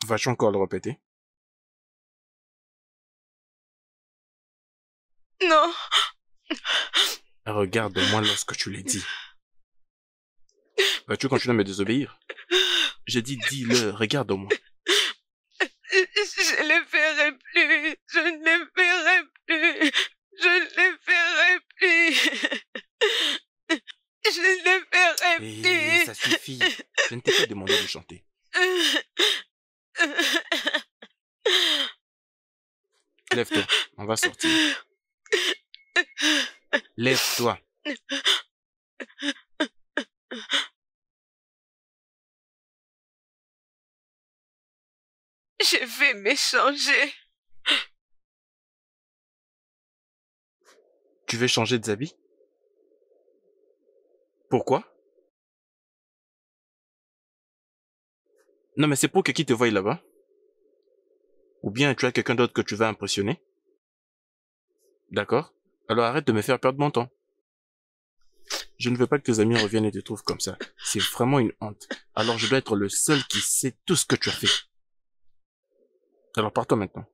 Vas-tu encore le répéter? Non. Regarde-moi lorsque tu l'as dit. Vas-tu continuer à me désobéir? J'ai dit dis-le, regarde-moi. Je ne les verrai plus. Je ne les verrai plus. Je ne les verrai plus. Je ne les verrai plus. Ça suffit. Je ne t'ai pas demandé de chanter. Lève-toi, on va sortir. Lève-toi. Je vais m'échanger. Tu veux changer de habits? Pourquoi? Non mais c'est pour que qui te voie là-bas? Ou bien tu as quelqu'un d'autre que tu vas impressionner? D'accord? Alors arrête de me faire perdre mon temps. Je ne veux pas que tes amis reviennent et te trouvent comme ça. C'est vraiment une honte. Alors je dois être le seul qui sait tout ce que tu as fait. Alors pars-toi maintenant.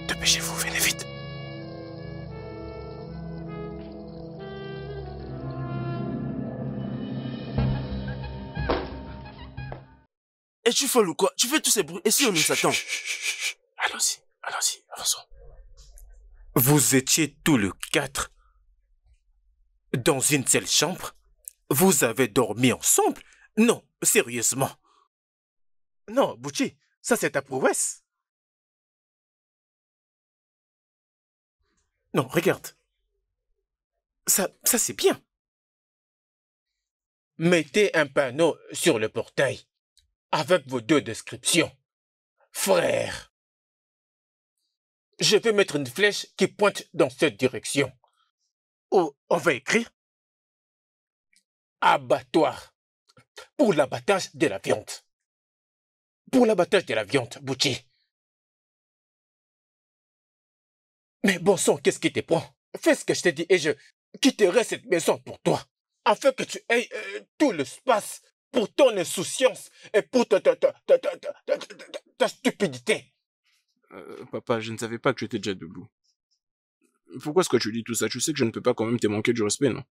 Dépêchez-vous, venez vite. Es-tu folle ou quoi? Tu fais tous ces bruits et si on nous attend? Allons-y, allons-y, avançons. Vous étiez tous les 4 dans une seule chambre? Vous avez dormi ensemble? Non, sérieusement. Non, Bouchi, ça c'est ta prouesse. Non, regarde. Ça c'est bien. Mettez un panneau sur le portail avec vos 2 descriptions. Frère, je vais mettre une flèche qui pointe dans cette direction. Ou on va écrire abattoir pour l'abattage de la viande. Pour l'abattage de la viande, Bouchi. Mais bon sang, qu'est-ce qui te prend? Fais ce que je t'ai dit et je quitterai cette maison pour toi. Afin que tu aies tout l'espace pour ton insouciance et pour ta stupidité. Papa, je ne savais pas que tu étais déjà debout. Pourquoi est-ce que tu dis tout ça? Tu sais que je ne peux pas quand même te manquer du respect, non?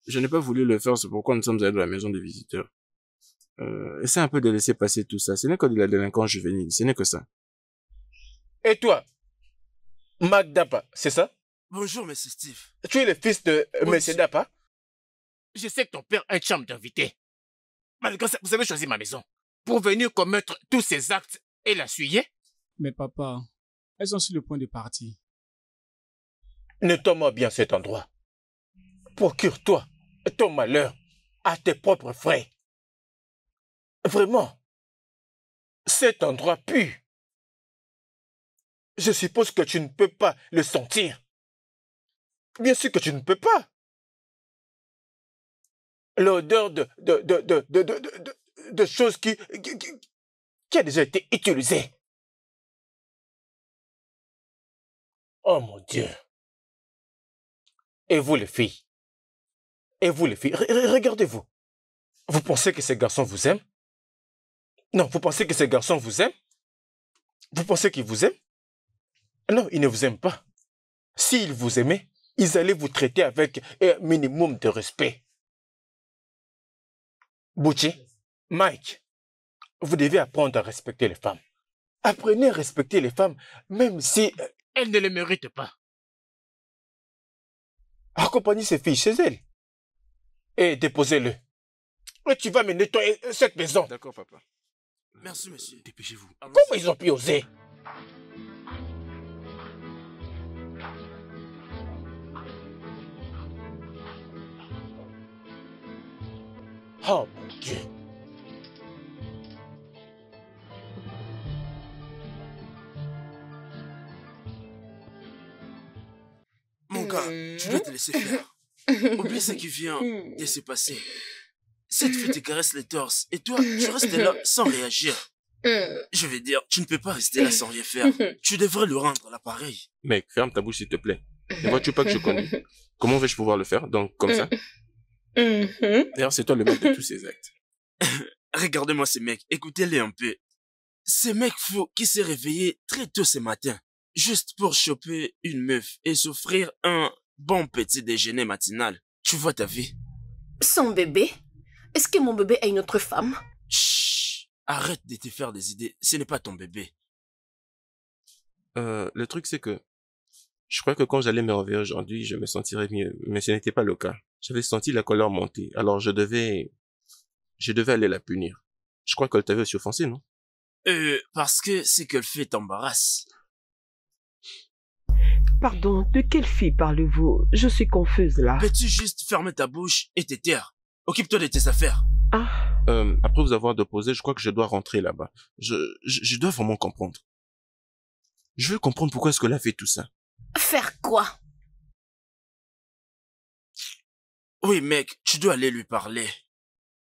Je n'ai pas voulu le faire, c'est pourquoi nous sommes allés dans la maison des visiteurs. Essaie un peu de laisser passer tout ça. Ce n'est que de la délinquance juvénile, ce n'est que ça. Et toi, Magdapa, c'est ça? Bonjour, monsieur Steve. Tu es le fils de Oui, M. Dapa? Je sais que ton père a une chambre d'invité. Malgré ça, vous avez choisi ma maison pour venir commettre tous ces actes et la suyer? Mais papa, elles sont sur le point de partir. Nettoie-moi bien cet endroit. Procure-toi ton malheur à tes propres frais. Vraiment, cet endroit pue. Je suppose que tu ne peux pas le sentir. Bien sûr que tu ne peux pas. L'odeur de choses qui a déjà été utilisée. Oh mon Dieu. Et vous les filles? Et vous les filles? Regardez-vous. Vous pensez que ces garçons vous aiment? Non, vous pensez que ces garçons vous aiment? Vous pensez qu'ils vous aiment? Non, ils ne vous aiment pas. S'ils vous aimaient, ils allaient vous traiter avec un minimum de respect. Bouchi, Mike, vous devez apprendre à respecter les femmes. Apprenez à respecter les femmes, même si elles ne le méritent pas. Accompagnez ces filles chez elles et déposez-le. Et tu vas me nettoyer cette maison. D'accord, papa. Merci, monsieur. Dépêchez-vous. Comment ils ont pu oser? Oh mon Dieu. cas, tu dois te laisser faire. Oublie ce qui vient de se passer. Cette fille te caresse les torses et toi, tu restes là sans réagir. Je veux dire, tu ne peux pas rester là sans rien faire. Tu devrais lui rendre l'appareil. Mec, ferme ta bouche s'il te plaît. Ne vois-tu pas que je conduis? Comment vais-je pouvoir le faire? Donc, comme ça? D'ailleurs, c'est toi le maître de tous ces actes. Regardez-moi ce mec, écoutez-les un peu. Ce mec fou qui s'est réveillé très tôt ce matin, juste pour choper une meuf et s'offrir un bon petit déjeuner matinal. Tu vois ta vie? Son bébé? Est-ce que mon bébé a une autre femme? Chut! Arrête de te faire des idées, ce n'est pas ton bébé. Le truc, c'est que je crois que quand j'allais me réveiller aujourd'hui, je me sentirais mieux. Mais ce n'était pas le cas. J'avais senti la colère monter. Alors je devais aller la punir. Je crois qu'elle t'avait aussi offensé, non? Parce que ce qu'elle fait t'embarrasse. Pardon, de quelle fille parlez-vous? Je suis confuse là. Peux-tu juste fermer ta bouche et te taire? Occupe-toi de tes affaires. Ah, Après vous avoir déposé, je crois que je dois rentrer là-bas. Je dois vraiment comprendre. Je veux comprendre pourquoi est-ce qu'elle a fait tout ça. Faire quoi? Oui, mec, tu dois aller lui parler.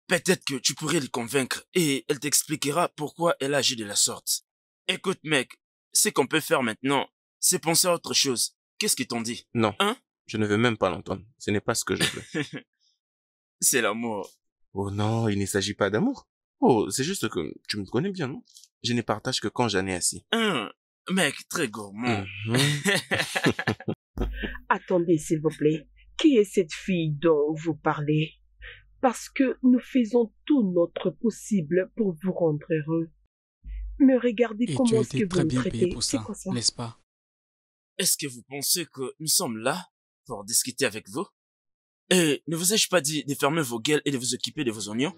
Peut-être que tu pourrais le convaincre et elle t'expliquera pourquoi elle agit de la sorte. Écoute, mec, ce qu'on peut faire maintenant, c'est penser à autre chose. Qu'est-ce qu'ils t'ont dit? Non, Hein? je ne veux même pas l'entendre. Ce n'est pas ce que je veux. C'est l'amour. Oh non, il ne s'agit pas d'amour. Oh, c'est juste que tu me connais bien, non? Je ne partage que quand j'en ai assez. Mec, très gourmand. attendez s'il vous plaît. Qui est cette fille dont vous parlez? Parce que nous faisons tout notre possible pour vous rendre heureux. Mais regardez Et tu comment as est-ce que été vous très nous bien payé traitez. pour C'est ça, quoi ça? n'est-ce pas? Est-ce que vous pensez que nous sommes là pour discuter avec vous? Et ne vous ai-je pas dit de fermer vos gueules et de vous occuper de vos oignons?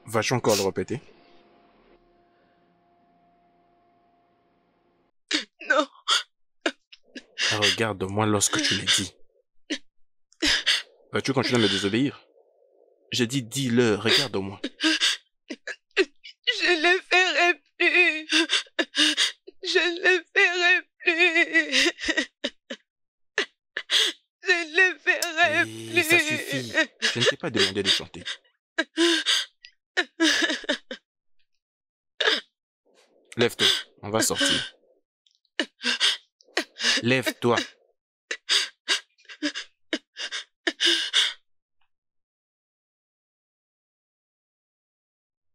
Vas-tu encore le répéter? Non. Regarde-moi lorsque tu l'as dit. Vas-tu continuer à me désobéir? J'ai dit dis-le, regarde-moi. Je ne le ferai plus. Je ne le ferai plus. Je ne le ferai plus. Ça suffit. Je ne t'ai pas demandé de chanter. Lève-toi, on va sortir. Lève-toi.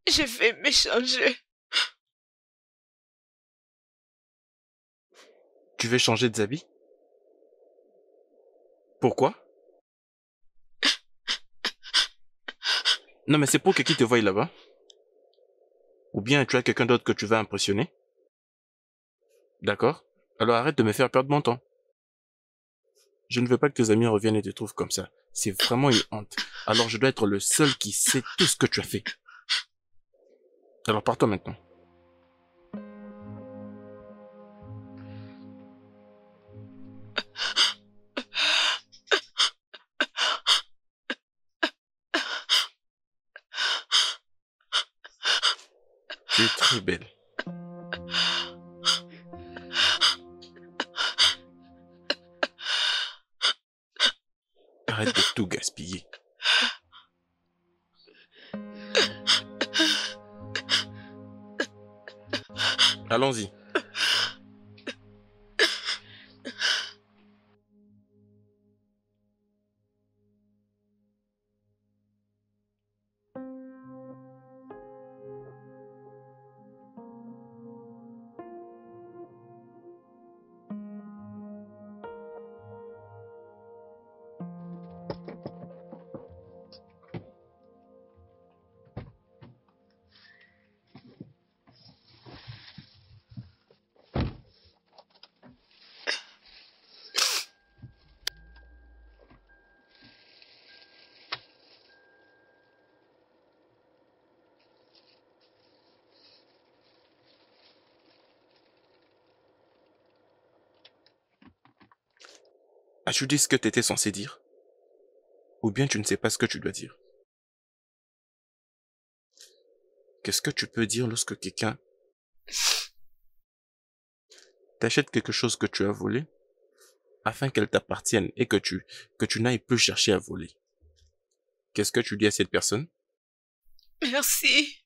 Je vais me changer. Tu veux changer de habits? Pourquoi? Non mais c'est pour que qui te voie là-bas? Ou bien tu as quelqu'un d'autre que tu vas impressionner? D'accord? Alors arrête de me faire perdre mon temps. Je ne veux pas que tes amis reviennent et te trouvent comme ça. C'est vraiment une honte. Alors je dois être le seul qui sait tout ce que tu as fait. Alors pars-toi maintenant. Tu es très belle. Arrête de tout gaspiller. Allons-y. As-tu dit ce que tu étais censé dire? Ou bien tu ne sais pas ce que tu dois dire? Qu'est-ce que tu peux dire lorsque quelqu'un t'achète quelque chose que tu as volé afin qu'elle t'appartienne et que tu n'ailles plus chercher à voler? Qu'est-ce que tu dis à cette personne? Merci.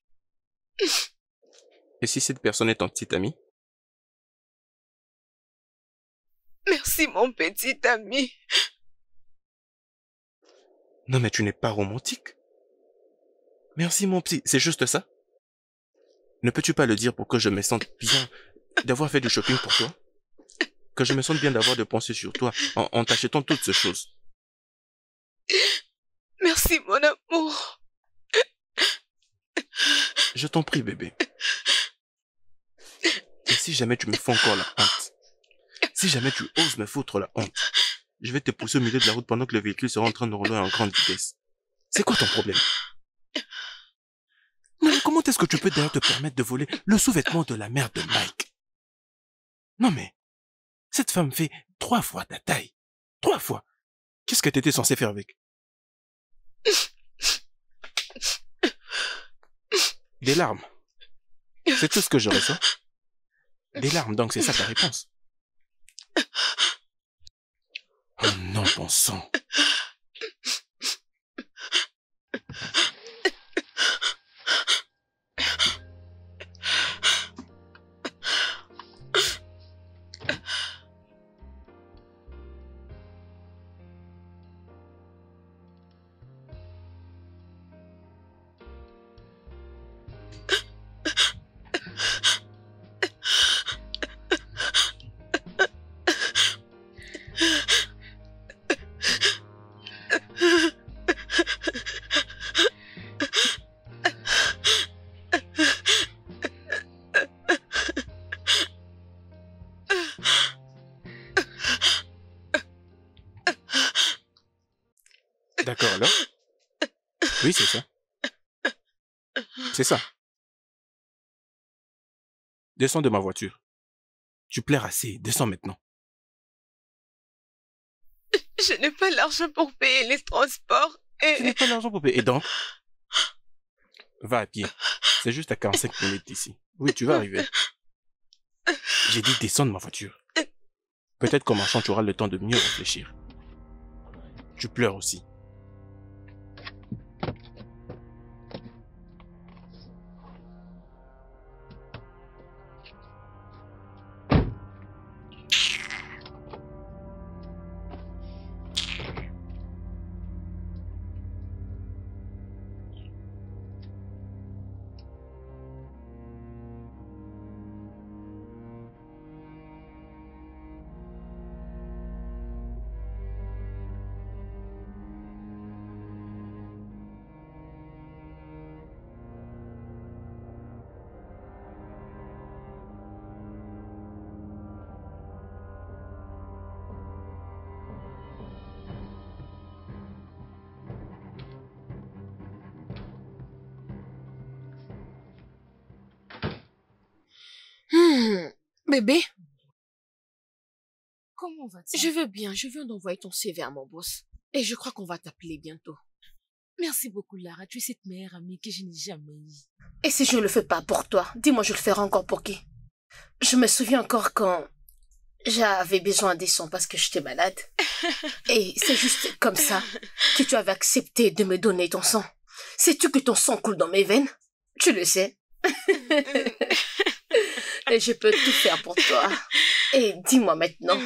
Et si cette personne est ton petit ami? Merci, mon petit ami. Non mais tu n'es pas romantique. Merci mon petit, c'est juste ça? Ne peux-tu pas le dire pour que je me sente bien d'avoir fait du shopping pour toi? Que je me sente bien d'avoir de penser sur toi en t'achetant toutes ces choses? Merci, mon amour. Je t'en prie, bébé. Et si jamais tu me fais encore la honte, si jamais tu oses me foutre la honte, je vais te pousser au milieu de la route pendant que le véhicule sera en train de rouler en grande vitesse. C'est quoi ton problème? Non, mais comment est-ce que tu peux d'ailleurs te permettre de voler le sous-vêtement de la mère de Mike? Non mais, cette femme fait 3 fois ta taille. 3 fois. Qu'est-ce que t'étais censé faire avec? Des larmes. C'est tout ce que je ressens. Des larmes, donc c'est ça ta réponse. Oh non, bon sang. D'accord alors? Oui, c'est ça. C'est ça. Descends de ma voiture. Tu plaires assez, descends maintenant. Je n'ai pas l'argent pour payer les transports Tu n'as et... pas l'argent pour payer. Et donc? Va à pied. C'est juste à 45 minutes d'ici. Oui, tu vas arriver. J'ai dit descends de ma voiture. Peut-être qu'en marchant, tu auras le temps de mieux réfléchir. Tu pleures aussi. Bébé, Comment vas-tu? je veux bien. Je viens d'envoyer ton CV à mon boss. Et je crois qu'on va t'appeler bientôt. Merci beaucoup, Lara. Tu es cette meilleure amie que je n'ai jamais eue. Et si je ne le fais pas pour toi, dis-moi, je le ferai encore pour qui? Je me souviens encore quand j'avais besoin des sons parce que j'étais malade. Et c'est juste comme ça que tu avais accepté de me donner ton sang. Sais-tu que ton sang coule dans mes veines? Tu le sais. Et je peux tout faire pour toi. Et dis-moi maintenant,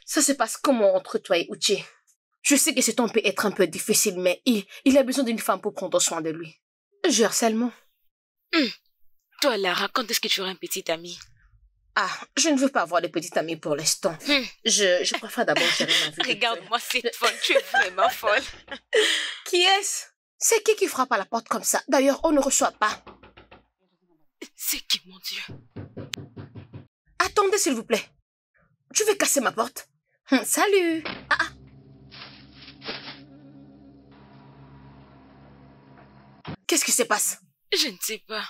ça se passe comment entre toi et Uche? Je sais que ce temps peut être un peu difficile, mais il a besoin d'une femme pour prendre soin de lui. Jure seulement. Toi, Lara, quand est-ce que tu auras un petit ami? Ah, je ne veux pas avoir de petite amie pour l'instant. Je préfère d'abord gérer ma vie. Regarde-moi cette folle, tu es vraiment folle. Qui est-ce? C'est qui frappe à la porte comme ça? D'ailleurs, on ne reçoit pas. C'est qui, mon Dieu? Attendez, s'il vous plaît. Tu veux casser ma porte? Salut. Qu'est-ce qui se passe? Je ne sais pas.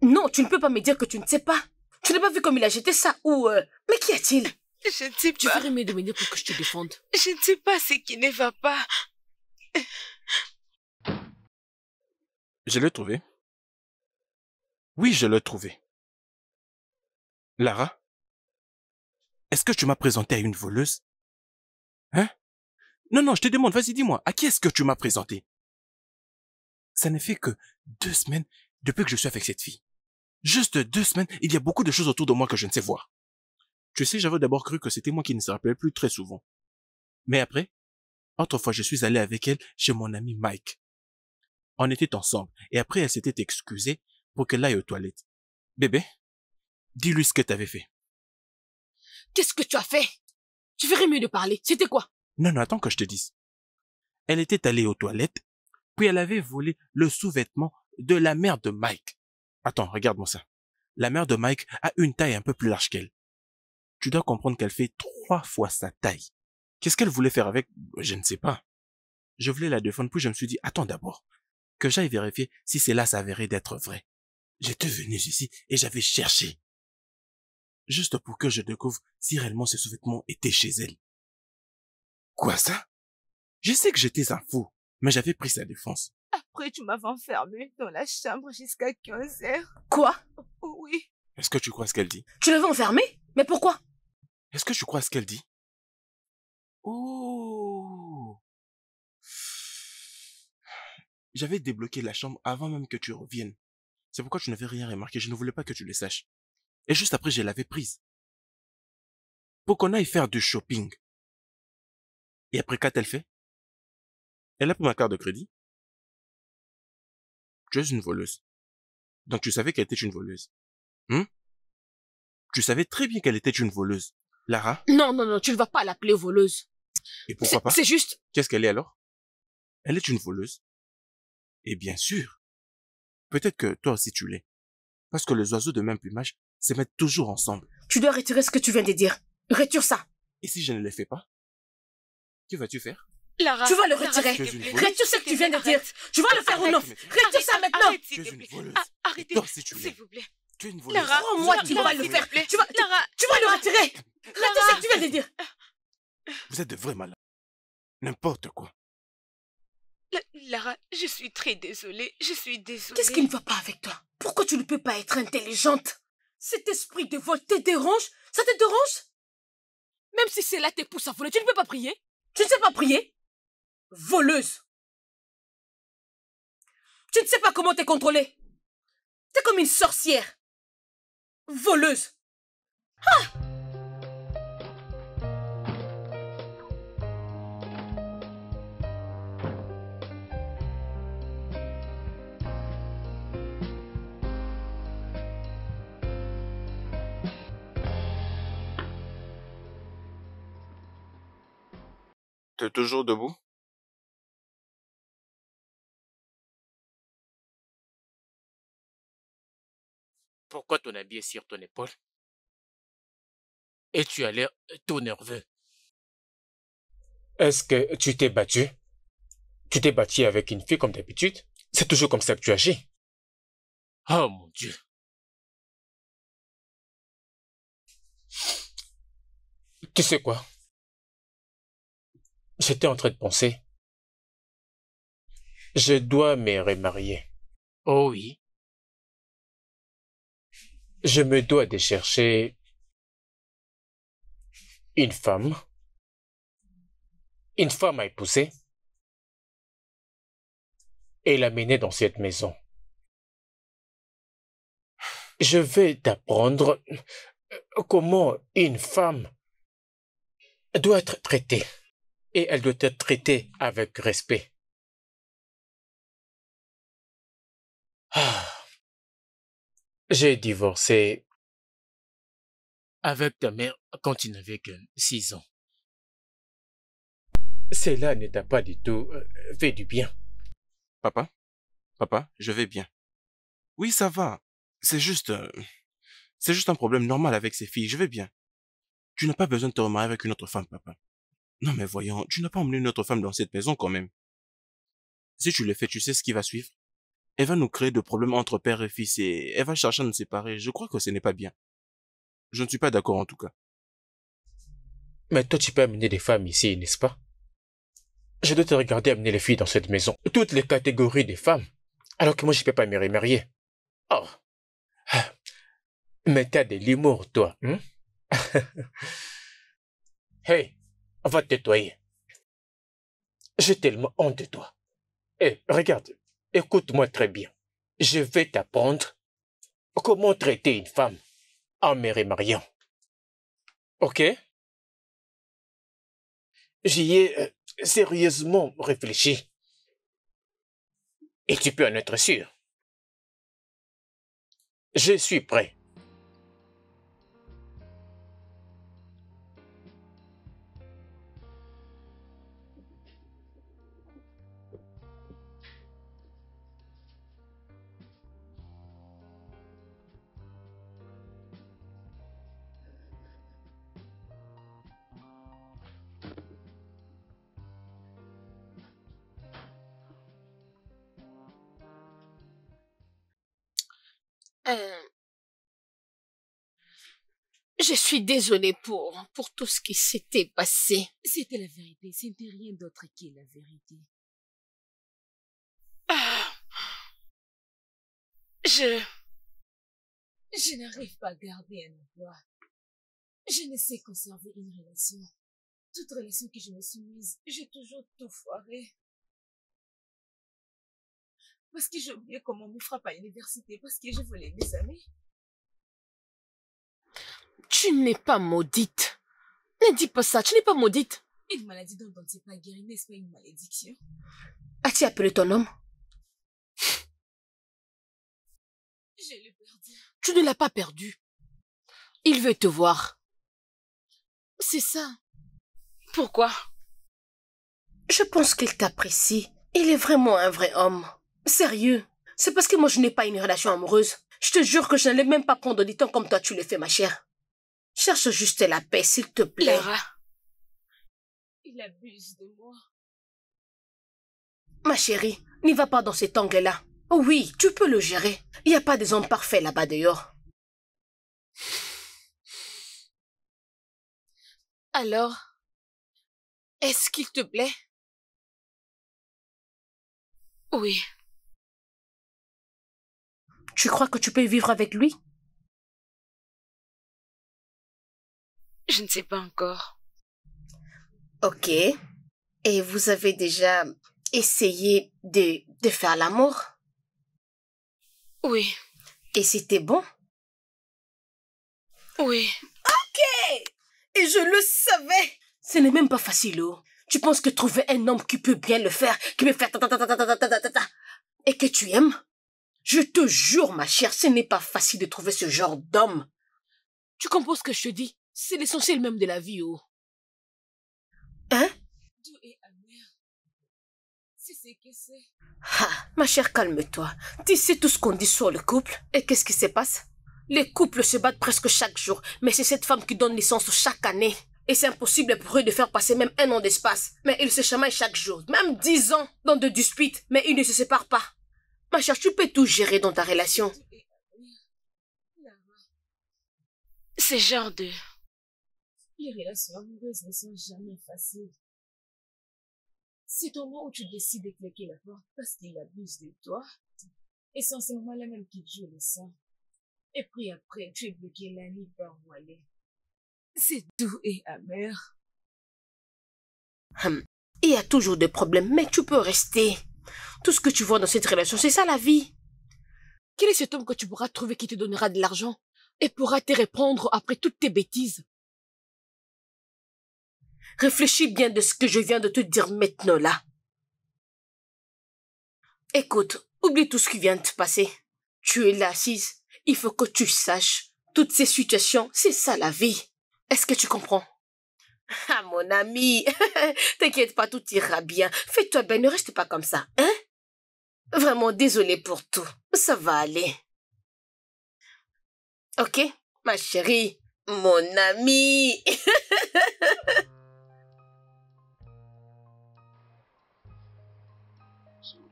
Non, tu ne peux pas me dire que tu ne sais pas. Tu n'as pas vu comme il a jeté ça ou... Mais qu'y a-t-il? Je ne sais pas. Tu ferais mieux de venir pour que je te défende. Je ne sais pas ce qui ne va pas. Je l'ai trouvé. Oui, je l'ai trouvé. Lara, est-ce que tu m'as présenté à une voleuse? Hein? Non, je te demande, vas-y, dis-moi, à qui est-ce que tu m'as présenté? Ça ne fait que 2 semaines depuis que je suis avec cette fille. Juste 2 semaines, il y a beaucoup de choses autour de moi que je ne sais voir. Tu sais, j'avais d'abord cru que c'était moi qui ne se rappelait plus très souvent. Mais après, autrefois, je suis allé avec elle chez mon ami Mike. On était ensemble, et après, elle s'était excusée pour qu'elle aille aux toilettes. Bébé, dis-lui ce que t'avais fait. Qu'est-ce que tu as fait? Tu ferais mieux de parler. C'était quoi? Non, attends que je te dise. Elle était allée aux toilettes, puis elle avait volé le sous-vêtement de la mère de Mike. Attends, regarde-moi ça. La mère de Mike a une taille un peu plus large qu'elle. Tu dois comprendre qu'elle fait 3 fois sa taille. Qu'est-ce qu'elle voulait faire avec? Je ne sais pas. Je voulais la défendre, puis je me suis dit, attends d'abord, que j'aille vérifier si cela s'avérait d'être vrai. J'étais venu ici et j'avais cherché. Juste pour que je découvre si réellement ce sous-vêtement était chez elle. Quoi ça? Je sais que j'étais un fou, mais j'avais pris sa défense. Après, tu m'avais enfermé dans la chambre jusqu'à 15 heures. Quoi? Oui. Est-ce que tu crois ce qu'elle dit? Tu l'avais enfermé? Mais pourquoi? Est-ce que tu crois ce qu'elle dit? Oh! J'avais débloqué la chambre avant même que tu reviennes. C'est pourquoi tu n'avais rien remarqué. Je ne voulais pas que tu le saches. Et juste après, je l'avais prise. Pour qu'on aille faire du shopping. Et après, qu'a-t-elle fait? Elle a pris ma carte de crédit. Tu es une voleuse. Donc tu savais qu'elle était une voleuse. Tu savais très bien qu'elle était une voleuse. Lara? Non, tu ne vas pas l'appeler voleuse. Et pourquoi pas? C'est juste... Qu'est-ce qu'elle est alors? Elle est une voleuse. Et bien sûr. Peut-être que toi aussi tu l'es. Parce que les oiseaux de même plumage se mettent toujours ensemble. Tu dois retirer ce que tu viens de dire. Retire ça. Et si je ne le fais pas? Que vas-tu faire? Lara, Tu vas le retirer. Retire ce que tu viens de dire. Tu vas le faire ou non? Retire ça maintenant. Arrête, Tu s'il es te une plaît. voleuse. Arrêtez, Toi aussi tu s'il l'es. vous plaît. Tu es une voleuse. Lara, Crois-moi, tu vas le s'il faire. te plaît. Tu vas le retirer. Retire ce que tu viens de dire. Vous êtes de vrais malades. N'importe quoi. Lara, je suis très désolée. Je suis désolée. Qu'est-ce qui ne va pas avec toi? Pourquoi tu ne peux pas être intelligente? Cet esprit de vol te dérange? Ça te dérange? Même si cela te pousse à voler, tu ne peux pas prier? Tu ne sais pas prier? Voleuse. Tu ne sais pas comment te contrôler. T'es comme une sorcière. Voleuse. T'es toujours debout? Pourquoi ton habit est sur ton épaule? Et tu as l'air tout nerveux. Est-ce que tu t'es battu? Tu t'es battu avec une fille comme d'habitude? C'est toujours comme ça que tu agis. Oh mon Dieu. Tu sais quoi? J'étais en train de penser. Je dois me remarier. Oh oui. Je me dois de chercher une femme à épouser et l'amener dans cette maison. Je vais t'apprendre comment une femme doit être traitée. Et elle doit être traitée avec respect. J'ai divorcé avec ta mère quand tu n'avais que 6 ans. Cela ne t'a pas du tout fait du bien. Papa, je vais bien. Oui, ça va. C'est juste un problème normal avec ces filles. Je vais bien. Tu n'as pas besoin de te remarier avec une autre femme, papa. Non, mais voyons, tu n'as pas emmené une autre femme dans cette maison quand même. Si tu le fais, tu sais ce qui va suivre. Elle va nous créer de problèmes entre père et fils et elle va chercher à nous séparer. Je crois que ce n'est pas bien. Je ne suis pas d'accord en tout cas. Mais toi, tu peux amener des femmes ici, n'est-ce pas? Je dois te regarder amener les filles dans cette maison. Toutes les catégories des femmes. Alors que moi, je ne peux pas me remarier. Oh. Mais t'as de l'humour, toi. Hein? Hey, va te nettoyer. J'ai tellement honte de toi. Hey, regarde, écoute-moi très bien. Je vais t'apprendre comment traiter une femme en me remariant. Ok? J'y ai sérieusement réfléchi. Et tu peux en être sûr. Je suis prêt. Je suis désolée pour tout ce qui s'était passé. C'était la vérité. C'était rien d'autre que la vérité. Je n'arrive pas à garder un emploi. Je ne sais conserver une relation. Toute relation que je me suis mise, j'ai toujours tout foiré. Parce que j'ai oublié comment on me frappe à l'université, parce que je voulais mes amis. Tu n'es pas maudite. Ne dis pas ça, tu n'es pas maudite. Une maladie dont on ne sait pas guérir, n'est-ce pas une malédiction? As-tu appelé ton homme? Je l'ai perdu. Tu ne l'as pas perdu. Il veut te voir. C'est ça. Pourquoi? Je pense qu'il t'apprécie. Il est vraiment un vrai homme. Sérieux. C'est parce que moi je n'ai pas une relation amoureuse. Je te jure que je n'allais même pas prendre du temps comme toi tu le fais, ma chère. Cherche juste la paix, s'il te plaît. Lara. Il abuse de moi. Ma chérie, n'y va pas dans cet angle-là. Oui, tu peux le gérer. Il n'y a pas des hommes parfaits là-bas dehors. Alors, est-ce qu'il te plaît? Oui. Tu crois que tu peux vivre avec lui? Je ne sais pas encore. Ok. Et vous avez déjà essayé de faire l'amour? Oui. Et c'était bon? Oui. Ok! Et je le savais! Ce n'est même pas facile, oh. Tu penses que trouver un homme qui peut bien le faire, qui peut faire et que tu aimes? Je te jure, ma chère, ce n'est pas facile de trouver ce genre d'homme. Tu comprends ce que je te dis? C'est l'essentiel même de la vie, oh. Hein? Doux et amer. C'est ce que c'est. Ah, ma chère, calme-toi. Tu sais tout ce qu'on dit sur le couple. Et qu'est-ce qui se passe? Les couples se battent presque chaque jour, mais c'est cette femme qui donne naissance chaque année. Et c'est impossible pour eux de faire passer même 1 an d'espace. Mais ils se chamaillent chaque jour, même 10 ans dans de disputes, mais ils ne se séparent pas. Ma chère, tu peux tout gérer dans ta relation. C'est genre de... Les relations amoureuses ne sont jamais faciles. C'est au moment où tu décides de claquer la porte parce qu'il abuse de toi. Et c'est en ce moment-là même qu'il joue le sang. Et puis après, tu es bloqué la nuit par voilée. C'est doux et amer. Il y a toujours des problèmes, mais tu peux rester. Tout ce que tu vois dans cette relation, c'est ça la vie. Quel est cet homme que tu pourras trouver qui te donnera de l'argent et pourra te répondre après toutes tes bêtises? Réfléchis bien de ce que je viens de te dire maintenant là. Écoute, oublie tout ce qui vient de te passer. Tu es là assise. Il faut que tu saches. Toutes ces situations, c'est ça la vie. Est-ce que tu comprends? Ah mon ami, t'inquiète pas, tout ira bien. Fais-toi bien, ne reste pas comme ça, hein? Vraiment désolée pour tout. Ça va aller. Ok, ma chérie, mon ami.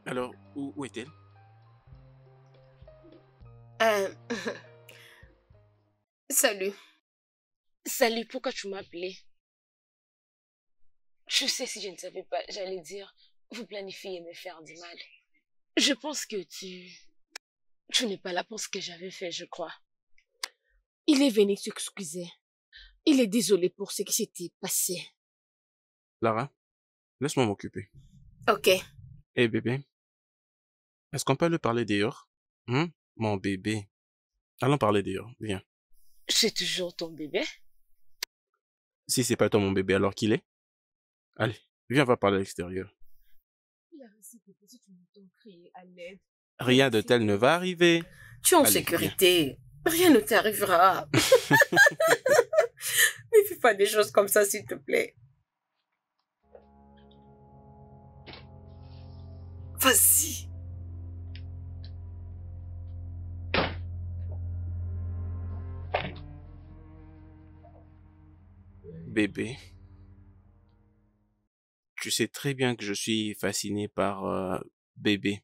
Alors, où est-elle? Salut. Salut, pourquoi tu m'as appelé? Je sais, si je ne savais pas, j'allais dire, vous planifiez me faire du mal. Je pense que tu n'es pas là pour ce que j'avais fait, je crois. Il est venu s'excuser. Il est désolé pour ce qui s'était passé. Lara, laisse-moi m'occuper. Ok. Eh bébé, est-ce qu'on peut le parler dehors? Mon bébé. Allons parler dehors, viens. C'est toujours ton bébé? Si c'est pas toi mon bébé, alors qu'il est? Allez, viens, on va parler à l'extérieur. Il a réussi que si tu m'entends crier à l'aide. Rien de tel ne va arriver. Tu es en Allez, sécurité. Rien ne t'arrivera. Ne fais pas des choses comme ça, s'il te plaît. Vas-y. Bébé, tu sais très bien que je suis fasciné par bébé.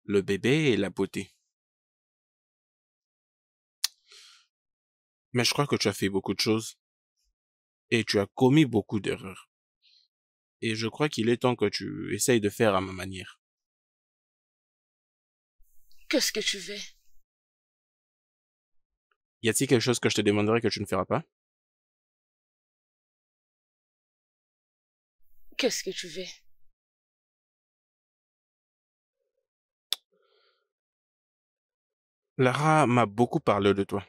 Le bébé et la beauté. Mais je crois que tu as fait beaucoup de choses. Et tu as commis beaucoup d'erreurs. Et je crois qu'il est temps que tu essayes de faire à ma manière. Qu'est-ce que tu veux? Y a-t-il quelque chose que je te demanderai que tu ne feras pas? Qu'est-ce que tu veux? Lara m'a beaucoup parlé de toi.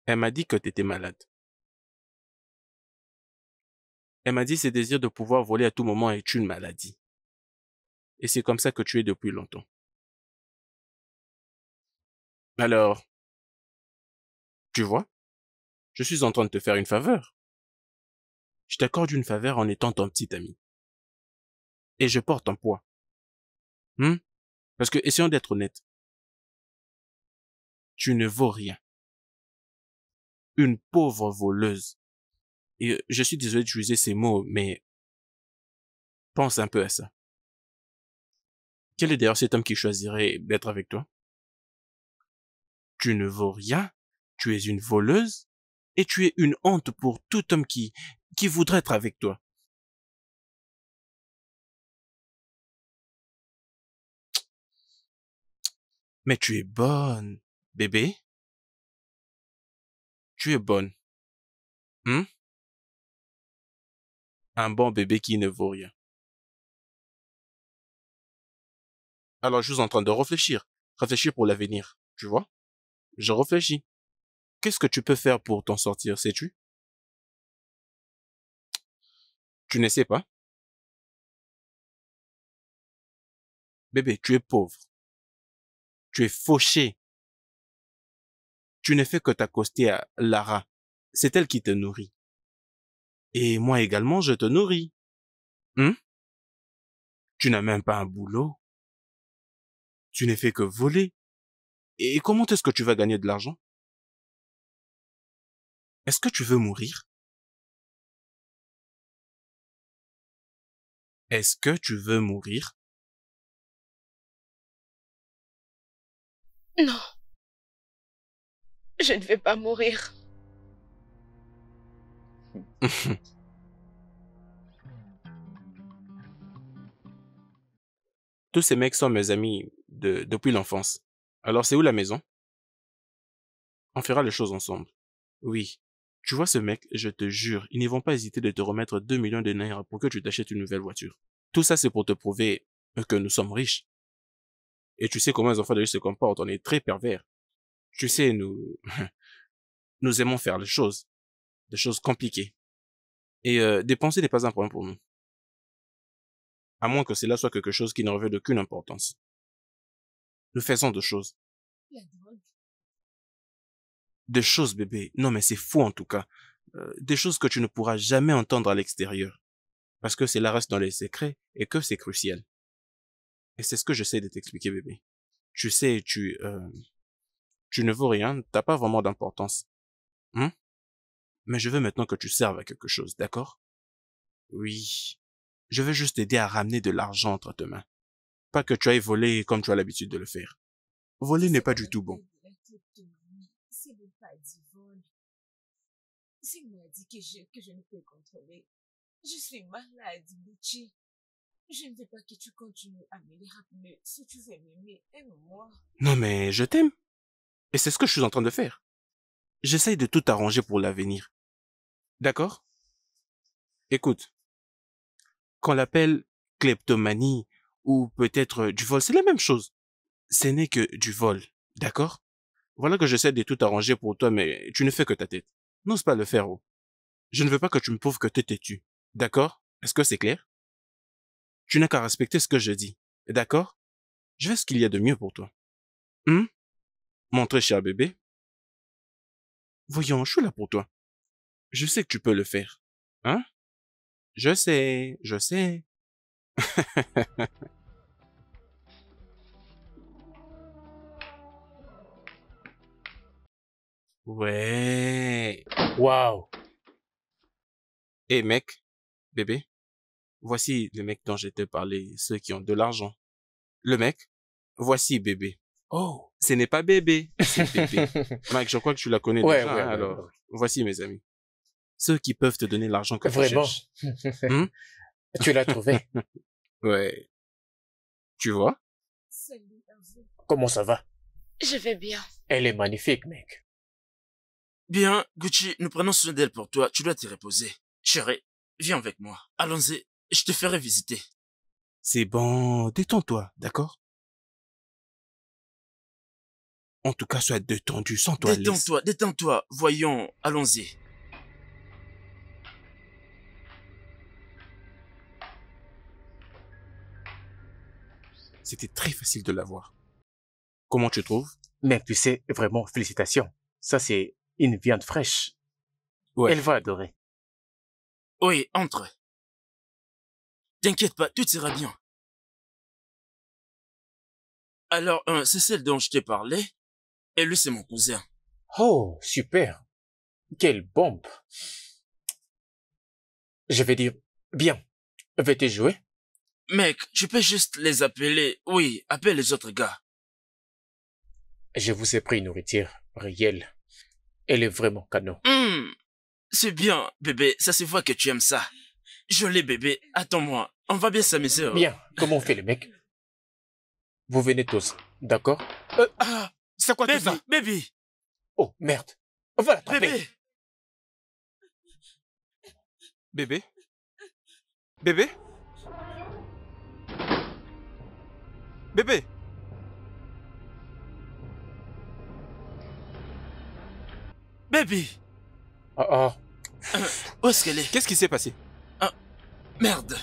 Elle m'a dit que tu étais malade. Elle m'a dit ce désir de pouvoir voler à tout moment est une maladie. Et c'est comme ça que tu es depuis longtemps. Alors, tu vois, je suis en train de te faire une faveur. Je t'accorde une faveur en étant ton petit ami. Et je porte un poids. Parce que, essayons d'être honnêtes. Tu ne vaux rien. Une pauvre voleuse. Et je suis désolé d'utiliser ces mots, mais pense un peu à ça. Quel est d'ailleurs cet homme qui choisirait d'être avec toi? Tu ne vaux rien, tu es une voleuse, et tu es une honte pour tout homme qui voudrait être avec toi. Mais tu es bonne, bébé. Tu es bonne. Un bon bébé qui ne vaut rien. Alors je suis en train de réfléchir. Réfléchir pour l'avenir, tu vois? Je réfléchis. Qu'est-ce que tu peux faire pour t'en sortir, sais-tu? Tu ne sais pas? Bébé, tu es pauvre. Tu es fauché. Tu ne fais que t'accoster à Lara. C'est elle qui te nourrit. Et moi également, je te nourris. Tu n'as même pas un boulot. Tu ne fais que voler. Et comment est-ce que tu vas gagner de l'argent? Est-ce que tu veux mourir? Est-ce que tu veux mourir? Non. Je ne vais pas mourir. Tous ces mecs sont mes amis depuis l'enfance. Alors c'est où la maison? On fera les choses ensemble. Oui. Tu vois ce mec, je te jure, ils ne vont pas hésiter de te remettre 2 millions de naira pour que tu t'achètes une nouvelle voiture. Tout ça c'est pour te prouver que nous sommes riches. Et tu sais comment les enfants de riches se comportent, on est très pervers. Tu sais, nous, nous aimons faire des choses compliquées. Et dépenser n'est pas un problème pour nous. À moins que cela soit quelque chose qui ne revêt d'aucune importance. Nous faisons des choses. La drogue. Des choses, bébé. Non, mais c'est fou en tout cas. Des choses que tu ne pourras jamais entendre à l'extérieur. Parce que cela reste dans les secrets et que c'est crucial. Et c'est ce que j'essaie de t'expliquer, bébé. Tu sais, tu ne vaux rien, t'as pas vraiment d'importance. Mais je veux maintenant que tu serves à quelque chose, d'accord? Oui. Je veux juste t'aider à ramener de l'argent entre tes mains. Pas que tu ailles voler comme tu as l'habitude de le faire. Voler n'est pas du tout bon. C'est même pas du vol. C'est une maladie que je ne peux contrôler. Je suis malade, Gucci. Je ne veux pas que tu continues à me rappeler. Si tu veux m'aimer, aime-moi. Non mais je t'aime. Et c'est ce que je suis en train de faire. J'essaye de tout arranger pour l'avenir. D'accord? Écoute. Qu'on l'appelle kleptomanie ou peut-être du vol, c'est la même chose. Ce n'est que du vol. D'accord? Voilà que j'essaie de tout arranger pour toi, mais tu ne fais que ta tête. N'ose pas le faire, oh. Je ne veux pas que tu me prouves que t'es têtu. D'accord? Est-ce que c'est clair? Tu n'as qu'à respecter ce que je dis. D'accord? Je fais ce qu'il y a de mieux pour toi. Mon très cher bébé. Voyons, je suis là pour toi. Je sais que tu peux le faire. Hein? Je sais. Ouais. Waouh. Eh mec, bébé, voici le mec dont je t'ai parlé, ceux qui ont de l'argent. Le mec, voici bébé. Oh. Ce n'est pas bébé, c'est bébé. Mike, je crois que tu la connais déjà, Ouais, alors voici mes amis. Ceux qui peuvent te donner l'argent que tu Vraiment. cherches. Tu l'as trouvé. Ouais. Tu vois? Salut à vous. Comment ça va? Je vais bien. Elle est magnifique, mec. Bien, Gucci, nous prenons soin d'elle pour toi. Tu dois te reposer. Chérie, viens avec moi. Allons-y, je te ferai visiter. C'est bon, détends-toi, d'accord? En tout cas, sois détendu, sens-toi à l'aise. Détends-toi. Voyons, allons-y. C'était très facile de l'avoir. Comment tu trouves? Mec, tu sais, vraiment, félicitations. Ça, c'est une viande fraîche. Ouais. Elle va adorer. Oui, entre. T'inquiète pas, tout ira bien. Alors, c'est celle dont je t'ai parlé. Et lui, c'est mon cousin. Oh, super. Quelle bombe. Je vais dire, bien. Veux-tu jouer? Mec, tu peux juste les appeler. Oui, appelle les autres gars. Je vous ai pris une nourriture réelle. Elle est vraiment canon. C'est bien, bébé. Ça se voit que tu aimes ça. Joli bébé, attends-moi. On va bien s'amuser. Bien. Comment on fait, les mecs? Vous venez tous, d'accord? C'est quoi tout ça? Baby. Oh, merde. On va l'attraper. Bébé? Bébé? Bébé? Baby. Où est-ce qu'elle est? Qu'est-ce qui s'est passé? Merde.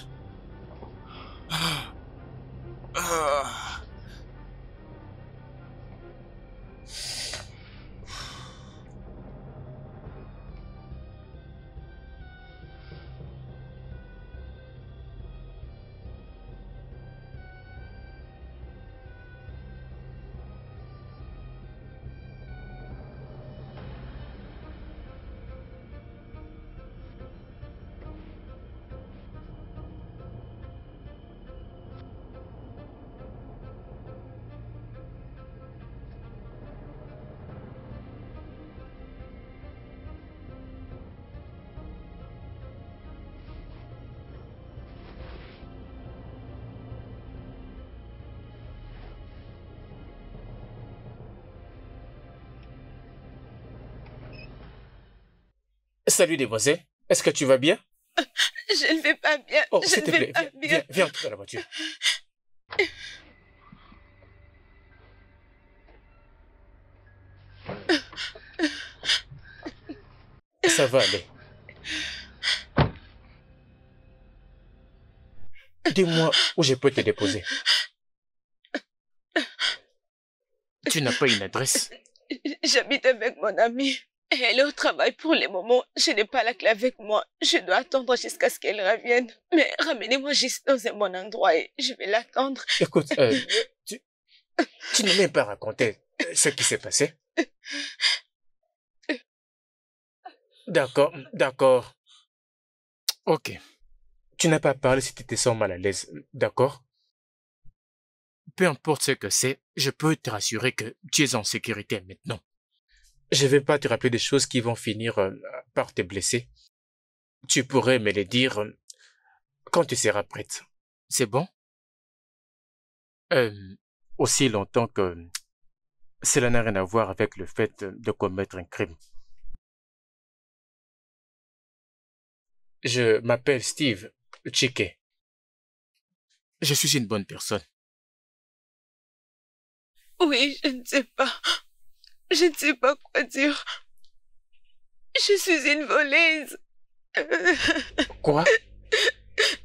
Salut, demoiselle. Est-ce que tu vas bien? Je ne vais pas bien. Oh, Je s'il ne te vais plaît, pas bien. viens entre dans la voiture. Ça va aller. Dis-moi où je peux te déposer. Tu n'as pas une adresse? J'habite avec mon amie. Et elle est au travail pour le moment. Je n'ai pas la clé avec moi. Je dois attendre jusqu'à ce qu'elle revienne. Mais ramenez-moi juste dans un bon endroit et je vais l'attendre. Écoute, tu n'as même pas raconté ce qui s'est passé. D'accord, d'accord. Ok. Tu n'as pas parlé si tu te sens mal à l'aise, d'accord? Peu importe ce que c'est, je peux te rassurer que tu es en sécurité maintenant. Je vais pas te rappeler des choses qui vont finir par te blesser. Tu pourrais me les dire quand tu seras prête. C'est bon? Aussi longtemps que cela n'a rien à voir avec le fait de commettre un crime. Je m'appelle Steve Chike. Je suis une bonne personne. Oui, je ne sais pas. Je ne sais pas quoi dire. Je suis une voleuse. Quoi?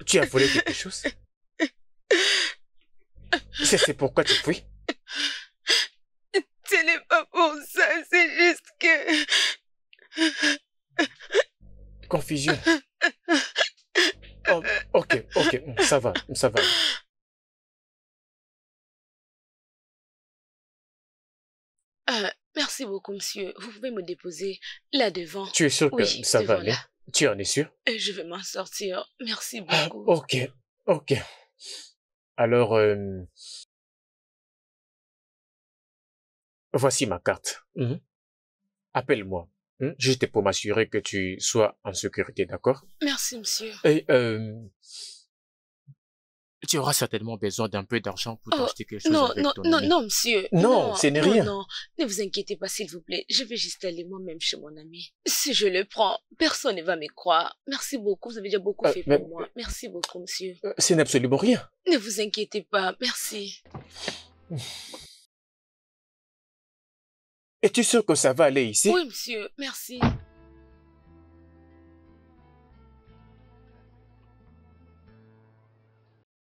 Tu as volé quelque chose? C'est pourquoi tu fuis? Ce n'est pas pour ça, c'est juste que... Confusion. Oh, ok, ça va. Merci beaucoup, monsieur. Vous pouvez me déposer là devant. Tu es sûr que Oui, ça va devant aller? là. Tu en es sûr? Et je vais m'en sortir. Merci beaucoup. Ok. Alors, voici ma carte. Appelle-moi. Juste pour m'assurer que tu sois en sécurité, d'accord? Merci, monsieur. Et tu auras certainement besoin d'un peu d'argent pour t'acheter quelque chose avec ton ami. Non, monsieur. Non, ce n'est rien. Non, ne vous inquiétez pas, s'il vous plaît. Je vais juste aller moi-même chez mon ami. Si je le prends, personne ne va me croire. Merci beaucoup, vous avez déjà beaucoup fait pour moi. Merci beaucoup, monsieur. Ce n'est absolument rien. Ne vous inquiétez pas, merci. Es-tu sûr que ça va aller ici? Oui, monsieur, merci.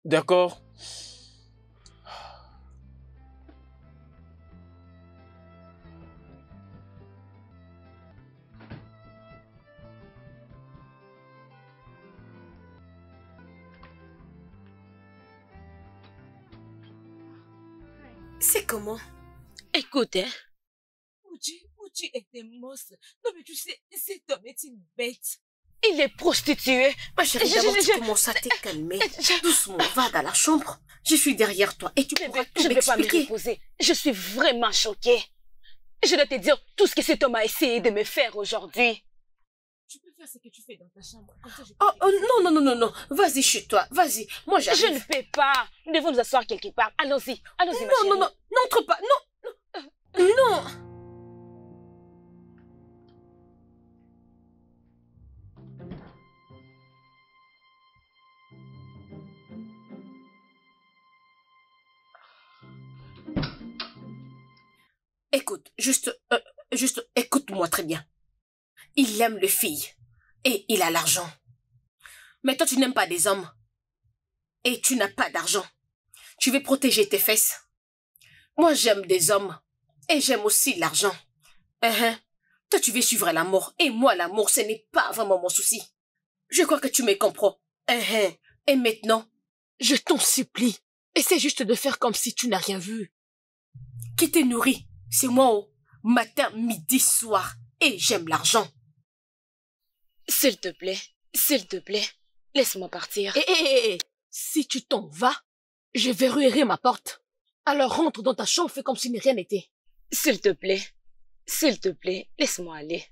D'accord. C'est comment? Écoute, hein. Uchi est un monstre. Non, mais tu sais, cet homme est une bête. Il est prostitué. Ma chérie, d'abord tu commences à te calmer. Doucement, va dans la chambre. Je suis derrière toi et tu pourras tout Je ne vais pas me m'expliquer. reposer. Je suis vraiment choquée. Je dois te dire tout ce que cet homme a essayé de me faire aujourd'hui. Tu peux faire ce que tu fais dans ta chambre. Comme ça, je peux Oh, non. Vas-y chez toi. Vas-y. Moi, Je j'arrive. ne peux pas. Nous devons nous asseoir quelque part. Allons-y, ma chérie. Non. N'entre pas. Non. Écoute, juste écoute-moi très bien. Il aime les filles et il a l'argent. Mais toi, tu n'aimes pas des hommes et tu n'as pas d'argent. Tu veux protéger tes fesses. Moi, j'aime des hommes et j'aime aussi l'argent. Toi, tu veux suivre l'amour et moi, l'amour, ce n'est pas vraiment mon souci. Je crois que tu me comprends. Et maintenant, Je t'en supplie. Essaie juste de faire comme si tu n'as rien vu. qui te nourrit? C'est moi, matin, midi, soir. Et j'aime l'argent. S'il te plaît, laisse-moi partir. Hé, si tu t'en vas, je verrouillerai ma porte. Alors rentre dans ta chambre, fais comme si rien n'était. S'il te plaît, laisse-moi aller.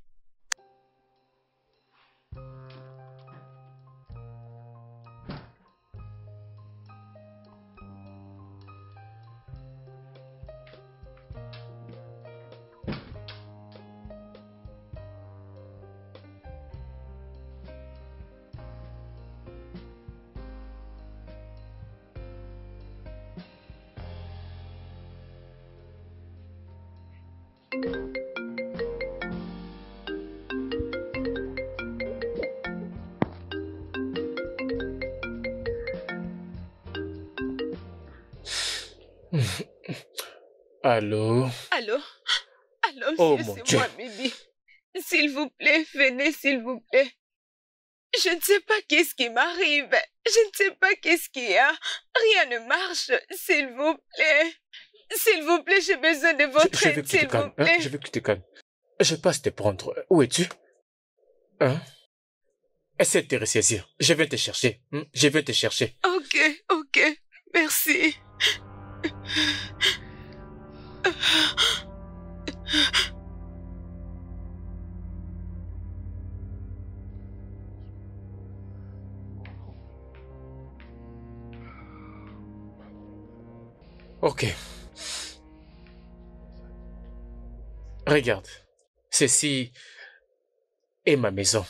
Allô? Allô? Allô, Oh monsieur, mon c'est Dieu. moi, Bibi. S'il vous plaît, venez, s'il vous plaît. Je ne sais pas qu'est-ce qui m'arrive. Je ne sais pas qu'est-ce qu'il y a. Rien ne marche. S'il vous plaît. S'il vous plaît, j'ai besoin de votre Je veux aide, que tu te s'il vous calmes. Hein? plaît. Je veux que tu te calmes. Je passe te prendre. Où es-tu? Hein? Essaie de te ressaisir. Je viens te chercher. Je viens te chercher. Ok, ok. Merci. Ok. Regarde. Ceci est ma maison.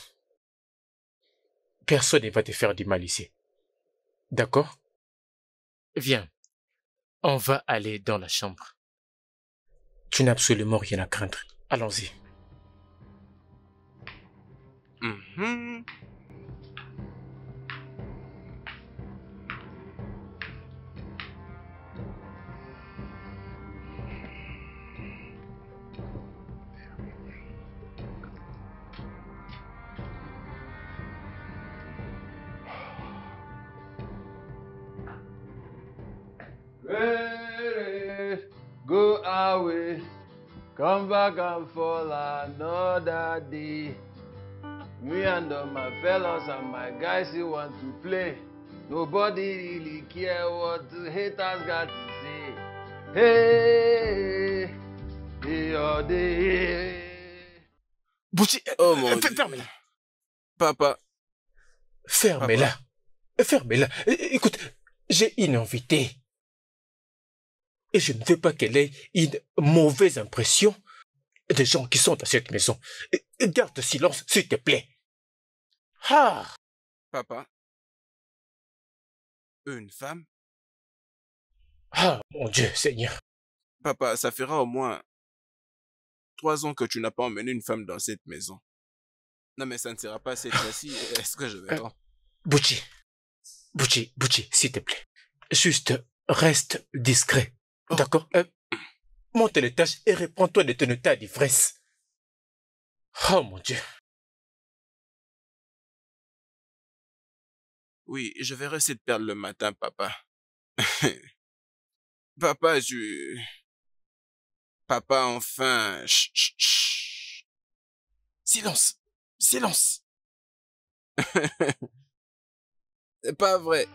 Personne ne va te faire du mal ici. D'accord? Viens. On va aller dans la chambre. Tu n'as absolument rien à craindre. Allons-y. Mhm. Ready, go away, come back and fall another day. Me and all my fellows and my guys who want to play. Nobody really care what the haters got to say. Hey, hey, oh, day. Bouchi, Oh mon Dieu. ferme-la. Papa. Fermez-la. Fermez-la. Écoute, j'ai une invitée. Et je ne veux pas qu'elle ait une mauvaise impression des gens qui sont dans cette maison. Garde silence, s'il te plaît. Ah! Papa. Une femme? Ah, mon Dieu, Seigneur. Papa, ça fera au moins 3 ans que tu n'as pas emmené une femme dans cette maison. Non, mais ça ne sera pas cette fois-ci. Est-ce que je vais pas? Bouchi, s'il te plaît. Juste, reste discret. Oh. D'accord? Monte les tâches et reprends-toi de ton état d'ivresse. Oh, mon Dieu. Oui, je verrai cette perle le matin, papa. Papa, Papa, enfin... Chut, chut, chut. Silence. Silence. C'est pas vrai.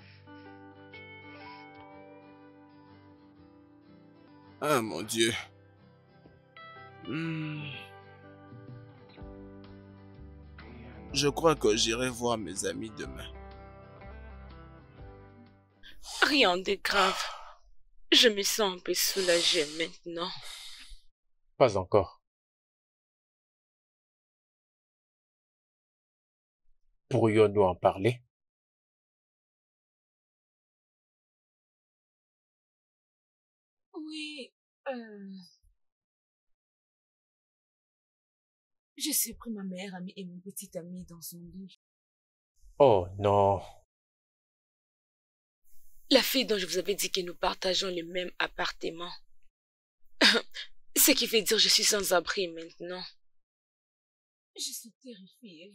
Ah, mon Dieu. Je crois que j'irai voir mes amis demain. Rien de grave. Je me sens un peu soulagée maintenant. Pas encore. Pourrions-nous en parler? Oui, j'ai surpris ma meilleure amie et mon petit ami dans son lit. Oh non. La fille dont je vous avais dit que nous partageons le même appartement. Ce qui veut dire que je suis sans abri maintenant. Je suis terrifiée.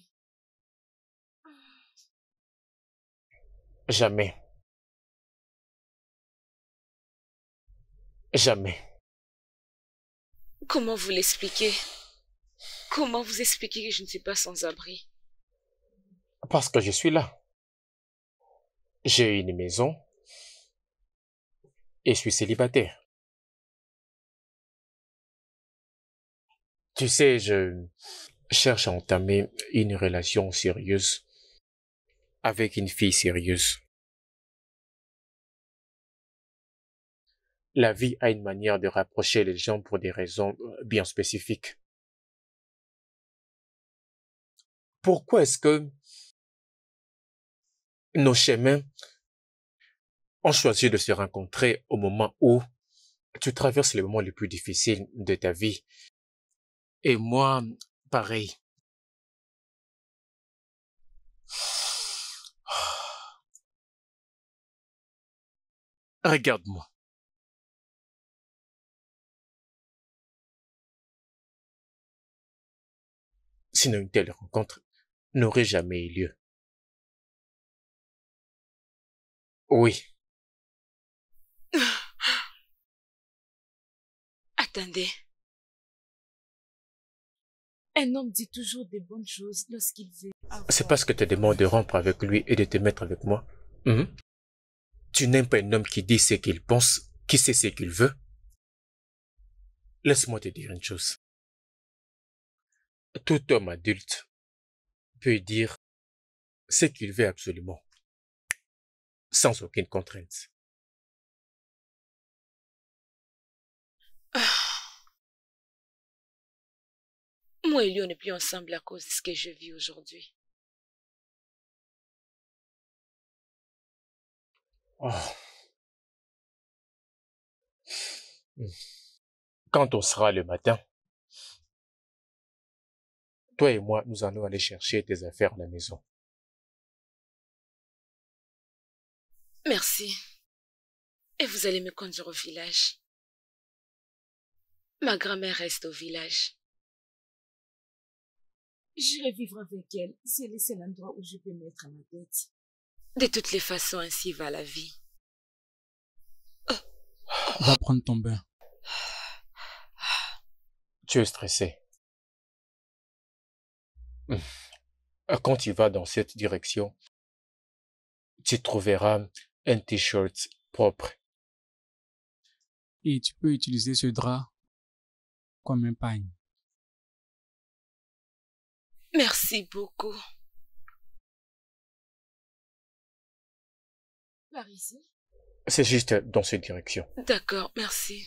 Jamais. Jamais. Comment vous l'expliquez? Comment vous expliquez que je ne suis pas sans abri? Parce que je suis là. J'ai une maison et je suis célibataire. Tu sais, je cherche à entamer une relation sérieuse avec une fille sérieuse. La vie a une manière de rapprocher les gens pour des raisons bien spécifiques. Pourquoi est-ce que nos chemins ont choisi de se rencontrer au moment où tu traverses les moments les plus difficiles de ta vie? Et moi, pareil. Regarde-moi. Sinon une telle rencontre n'aurait jamais eu lieu. Oui. Attendez. Un homme dit toujours des bonnes choses lorsqu'il veut avoir... C'est parce que tu demandes de rompre avec lui et de te mettre avec moi. Tu n'aimes pas un homme qui dit ce qu'il pense, qui sait ce qu'il veut. Laisse-moi te dire une chose. Tout homme adulte peut dire ce qu'il veut absolument, sans aucune contrainte. Moi et lui, on n'est plus ensemble à cause de ce que je vis aujourd'hui. Quand on sera le matin, toi et moi, nous allons aller chercher tes affaires à la maison. Merci. Et vous allez me conduire au village. Ma grand-mère reste au village. J'irai vivre avec elle. C'est le seul endroit où je peux mettre ma tête. De toutes les façons, ainsi va la vie. Va prendre ton bain. Tu es stressé. Quand tu vas dans cette direction, tu trouveras un t-shirt propre. Et tu peux utiliser ce drap comme un pagne. Merci beaucoup. Par ici? C'est juste dans cette direction. D'accord, merci.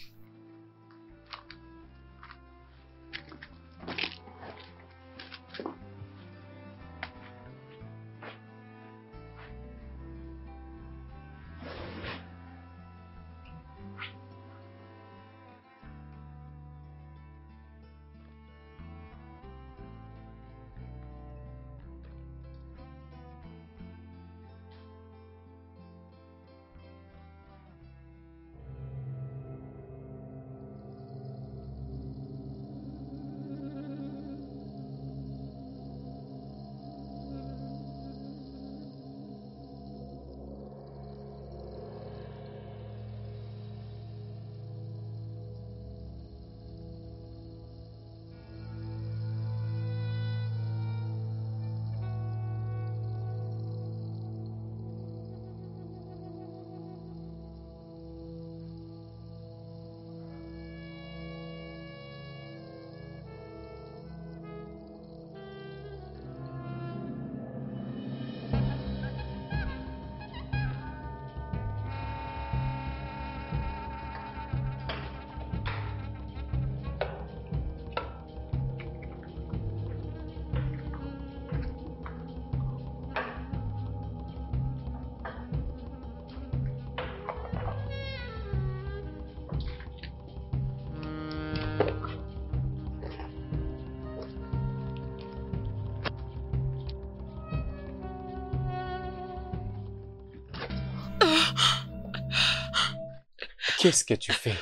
Qu'est-ce que tu fais?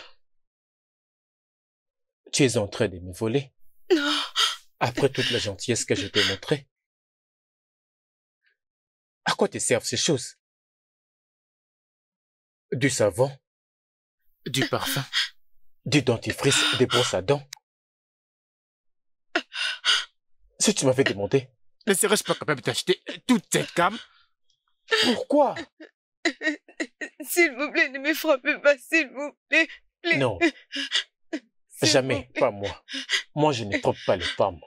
Tu es en train de me voler? Non. Après toute la gentillesse que je t'ai montrée? À quoi te servent ces choses? Du savon? Du parfum? Du dentifrice? Des brosses à dents? Si tu m'avais demandé... Ne serais-je pas capable d'acheter toute cette gamme? Pourquoi? S'il vous plaît, ne me frappez pas, s'il vous plaît. Non. Jamais, pas moi. Moi, je ne frappe pas les femmes.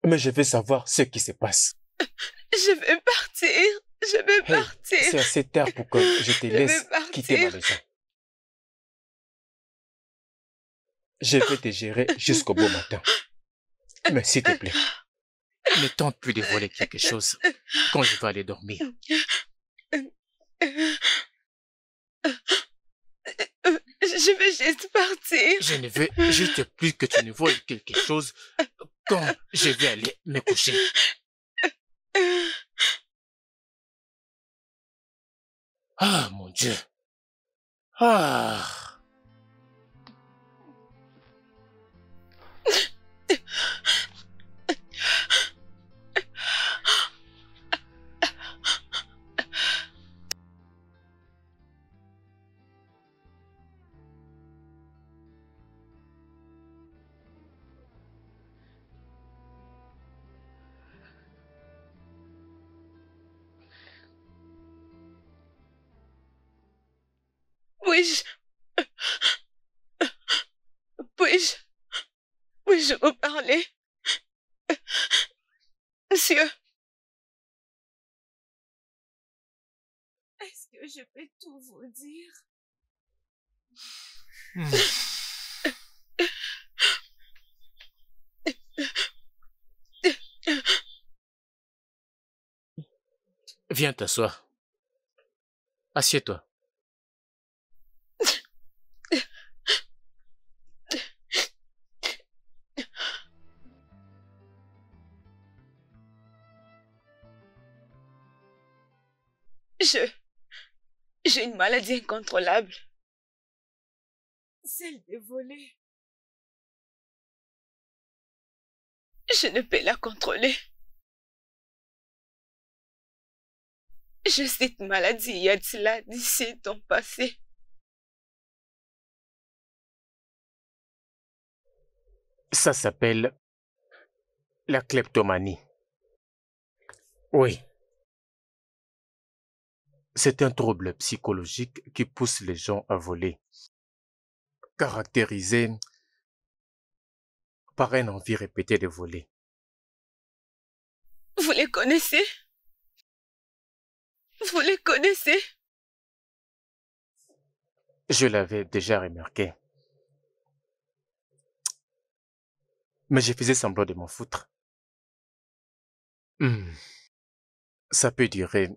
Mais je veux savoir ce qui se passe. Je vais partir. Je vais partir. C'est assez tard pour que je te laisse quitter ma maison. Je vais te gérer jusqu'au beau matin. Mais s'il te plaît, ne tente plus de voler quelque chose quand je vais aller dormir. Je vais juste partir. Je ne veux juste plus que tu ne voles quelque chose quand je vais aller me coucher. Ah, mon Dieu. Ah. Puis-je... Puis-je vous parler? Monsieur, Est-ce que je peux tout vous dire? Viens t'asseoir. Assieds-toi. j'ai une maladie incontrôlable. Celle de voler. Je ne peux la contrôler. J'ai cette maladie il y a de cela 17 ans passés. Ça s'appelle la kleptomanie. Oui. C'est un trouble psychologique qui pousse les gens à voler, caractérisé par une envie répétée de voler. Vous les connaissez? Vous les connaissez? Je l'avais déjà remarqué. Mais je faisais semblant de m'en foutre. Ça peut durer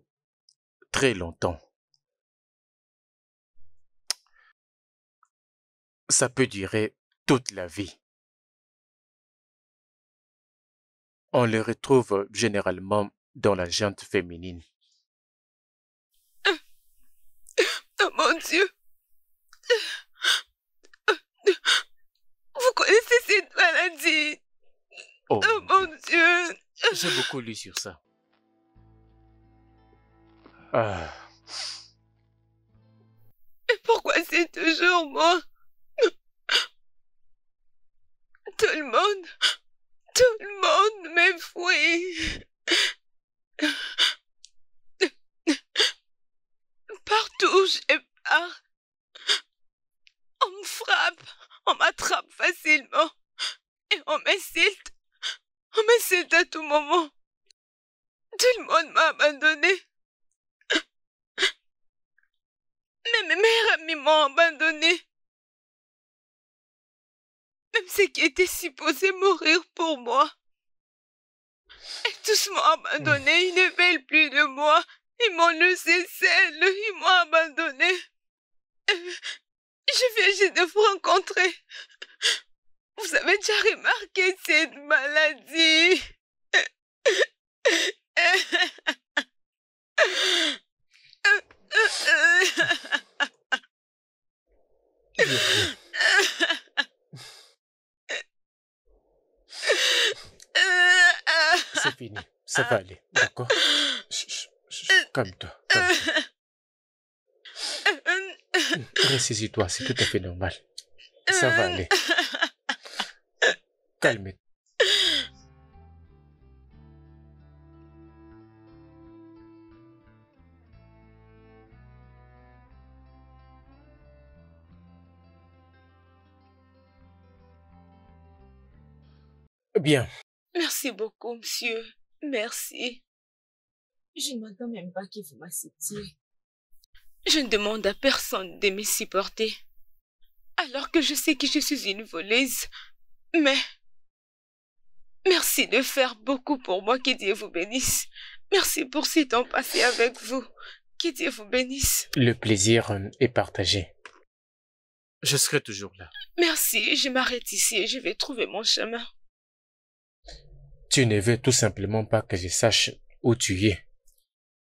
très longtemps. Ça peut durer toute la vie. On le retrouve généralement dans la gente féminine. Oh mon Dieu! Vous connaissez cette maladie? Oh mon Dieu! J'ai beaucoup lu sur ça. Ah. Mais pourquoi c'est toujours moi? Tout le monde m'enfuit. Partout où je pars, on me frappe, on m'attrape facilement et on m'insulte. On m'insulte à tout moment. Tout le monde m'a abandonné. Même mes meilleurs amis m'ont abandonné. Même ceux qui étaient supposés mourir pour moi. Et tous m'ont abandonné, ils ne veulent plus de moi. Ils m'ont laissé seule, ils m'ont abandonné. Je viens juste de vous rencontrer. Vous avez déjà remarqué cette maladie? C'est fini, ça va aller, d'accord? Calme-toi, calme-toi. Ressaisis-toi, c'est tout à fait normal. Ça va aller. Calme-toi. Bien. Merci beaucoup, monsieur. Merci. Je ne m'attends même pas que vous m'acceptiez. Je ne demande à personne de me supporter. Alors que je sais que je suis une voleuse. Mais... merci de faire beaucoup pour moi. Que Dieu vous bénisse. Merci pour ce temps passé avec vous. Que Dieu vous bénisse. Le plaisir est partagé. Je serai toujours là. Merci. Je m'arrête ici et je vais trouver mon chemin. Tu ne veux tout simplement pas que je sache où tu es.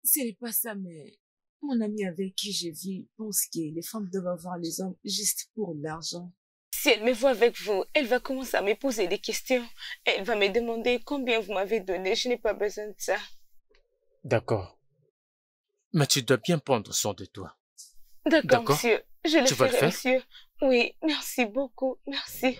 Ce n'est pas ça, mais mon ami avec qui je vis pense que les femmes doivent avoir les hommes juste pour l'argent. Si elle me voit avec vous, elle va commencer à me poser des questions. Elle va me demander combien vous m'avez donné. Je n'ai pas besoin de ça. D'accord. Mais tu dois bien prendre soin de toi. D'accord, monsieur. Je le ferai, faire? monsieur. Oui, merci beaucoup. Merci.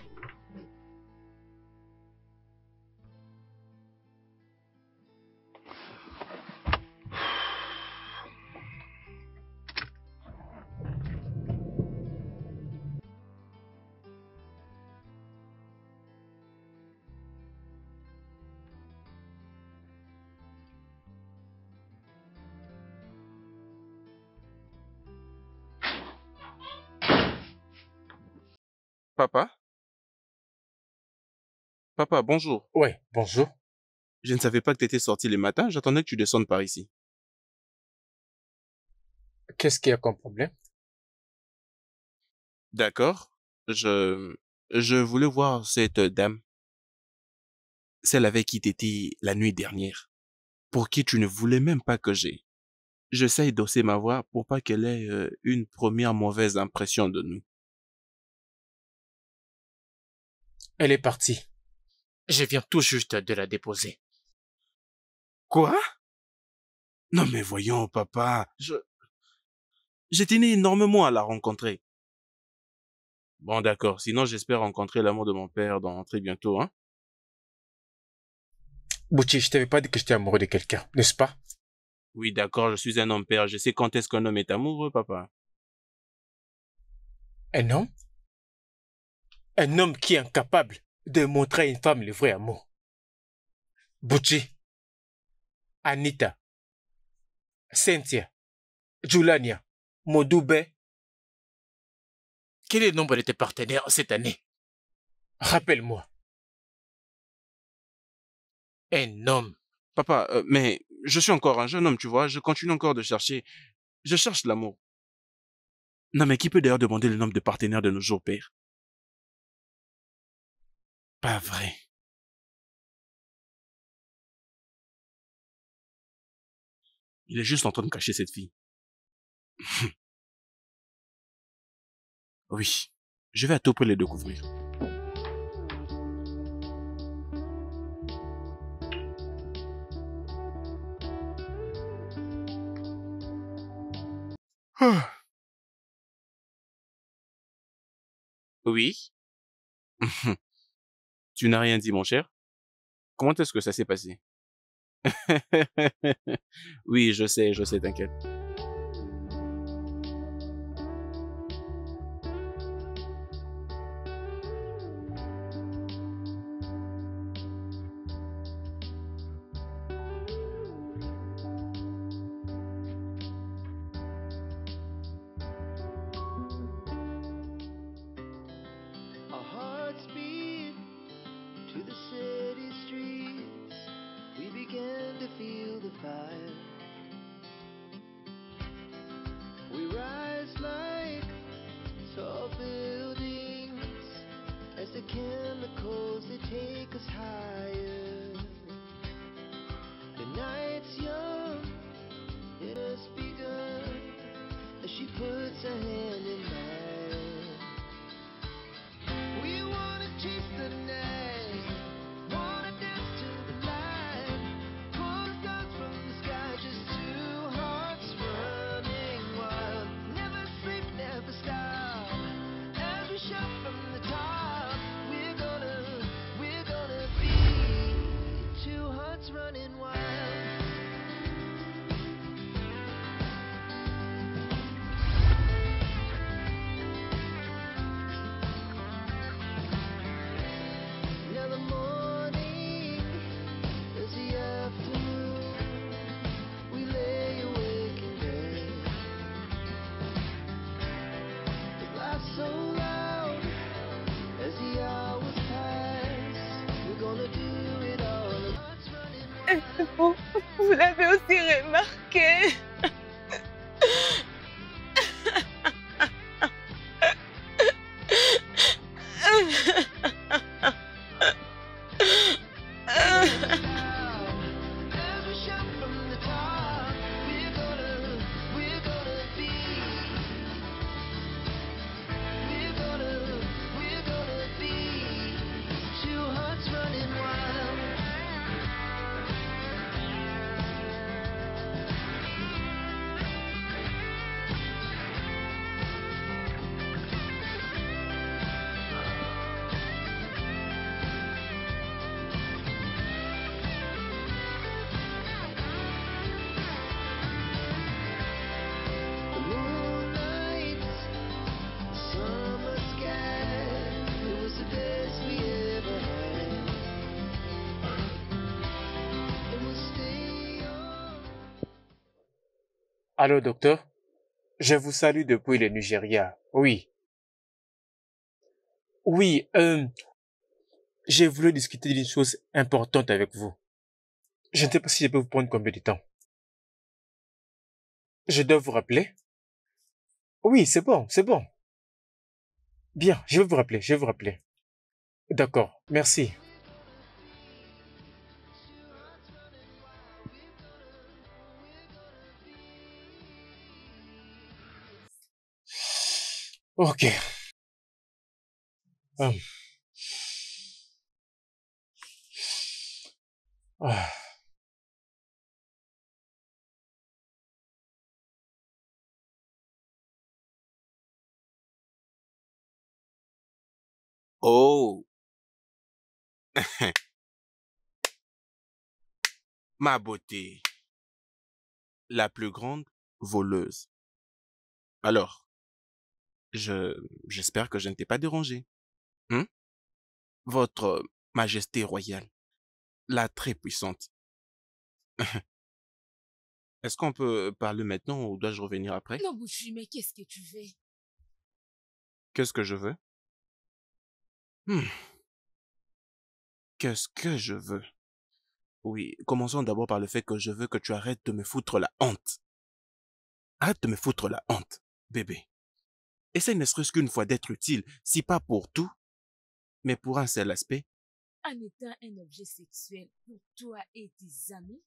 Papa? Papa, bonjour. Ouais, bonjour. Je ne savais pas que tu étais sorti les matins, j'attendais que tu descendes par ici. Qu'est-ce qu'il y a comme problème? D'accord. Je voulais voir cette dame, celle avec qui t'étais la nuit dernière, pour qui tu ne voulais même pas que j'aie. J'essaye d'osser ma voix pour pas qu'elle ait une première mauvaise impression de nous. Elle est partie. Je viens tout juste de la déposer. Quoi? Non mais voyons, papa, je tenais énormément à la rencontrer. Bon, d'accord. Sinon, j'espère rencontrer l'amour de mon père dans très bientôt, hein? Bouchi, je t'avais pas dit que j'étais amoureux de quelqu'un, n'est-ce pas? Oui, d'accord, je suis un homme père. Je sais quand est-ce qu'un homme est amoureux, papa. Un homme? Un homme qui est incapable de montrer à une femme le vrai amour. Bouchi, Anita, Cynthia, Julania, Modoube. Quel est le nombre de tes partenaires cette année? Rappelle-moi. Un homme. Papa, mais je suis encore un jeune homme, tu vois. Je continue encore de chercher. Je cherche l'amour. Non, mais qui peut d'ailleurs demander le nombre de partenaires de nos jours, père? Pas vrai. Il est juste en train de cacher cette fille. Oui, je vais à tout prix les découvrir. Ah. Oui? Tu n'as rien dit, mon cher? Comment est-ce que ça s'est passé? Oui, je sais, t'inquiète. Our hearts beat to the city streets. We began to feel the fire. We rise like tall buildings as the chemicals they take us higher. The night's young, it has begun as she puts her hand in mine. We wanna chase the night, wanna dance to the light, pull the stars from the sky, just two hearts running wild. Never sleep, never stop, as we shout from the top. We're gonna be two hearts running wild. Now the morning is the afternoon. We lay awake in bed. The laughs so loud as the hours pass. We're gonna do it all. Hearts running wild. Vous l'avez aussi remarqué. As we shout from the top, we're gonna be. We're gonna be two hearts running wild. The moonlight, summer sky, it was the best we ever had. And we'll stay on. Allô, docteur? Je vous salue depuis le Nigeria. Oui. Oui, j'ai voulu discuter d'une chose importante avec vous. Je ne sais pas si je peux vous prendre combien de temps. Je dois vous rappeler? Oui, c'est bon, c'est bon. Bien, je vais vous rappeler, je vais vous rappeler. D'accord, merci. Ok. Hum. Ah. Oh, ma beauté, la plus grande voleuse. Alors, j'espère que je ne t'ai pas dérangé. Hein? Votre majesté royale, la très puissante. Est-ce qu'on peut parler maintenant ou dois-je revenir après? Non, Bouchu, mais qu'est-ce que tu veux? Qu'est-ce que je veux? Hmm, Qu'est-ce que je veux? Oui, commençons d'abord par le fait que je veux que tu arrêtes de me foutre la honte. Arrête de me foutre la honte, bébé. Essaye ne serait-ce qu'une fois d'être utile, si pas pour tout, mais pour un seul aspect. En étant un objet sexuel pour toi et tes amis?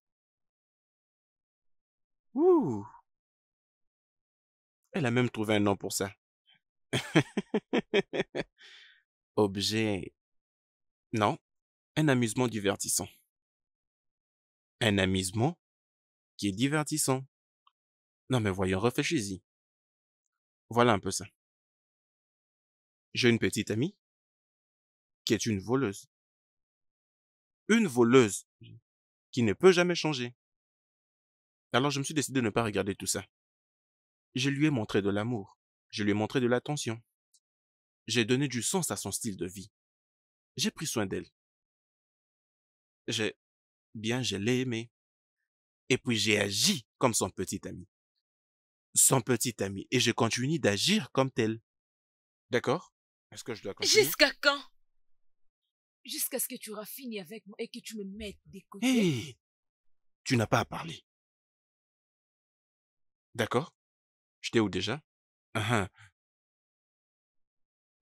Ouh, elle a même trouvé un nom pour ça. Objet. Non, un amusement divertissant. Un amusement qui est divertissant. Non mais voyons, réfléchis-y. Voilà un peu ça. J'ai une petite amie qui est une voleuse. Une voleuse qui ne peut jamais changer. Alors je me suis décidé de ne pas regarder tout ça. Je lui ai montré de l'amour. Je lui ai montré de l'attention. J'ai donné du sens à son style de vie. J'ai pris soin d'elle. Je l'ai aimée. Et puis j'ai agi comme son petit ami. Son petit ami. Et je continue d'agir comme tel. D'accord? Est-ce que je dois continuer? Jusqu'à quand? Jusqu'à ce que tu auras fini avec moi et que tu me mettes des côtés. Hé! Tu n'as pas à parler. D'accord? J'étais où déjà? Ah, ah.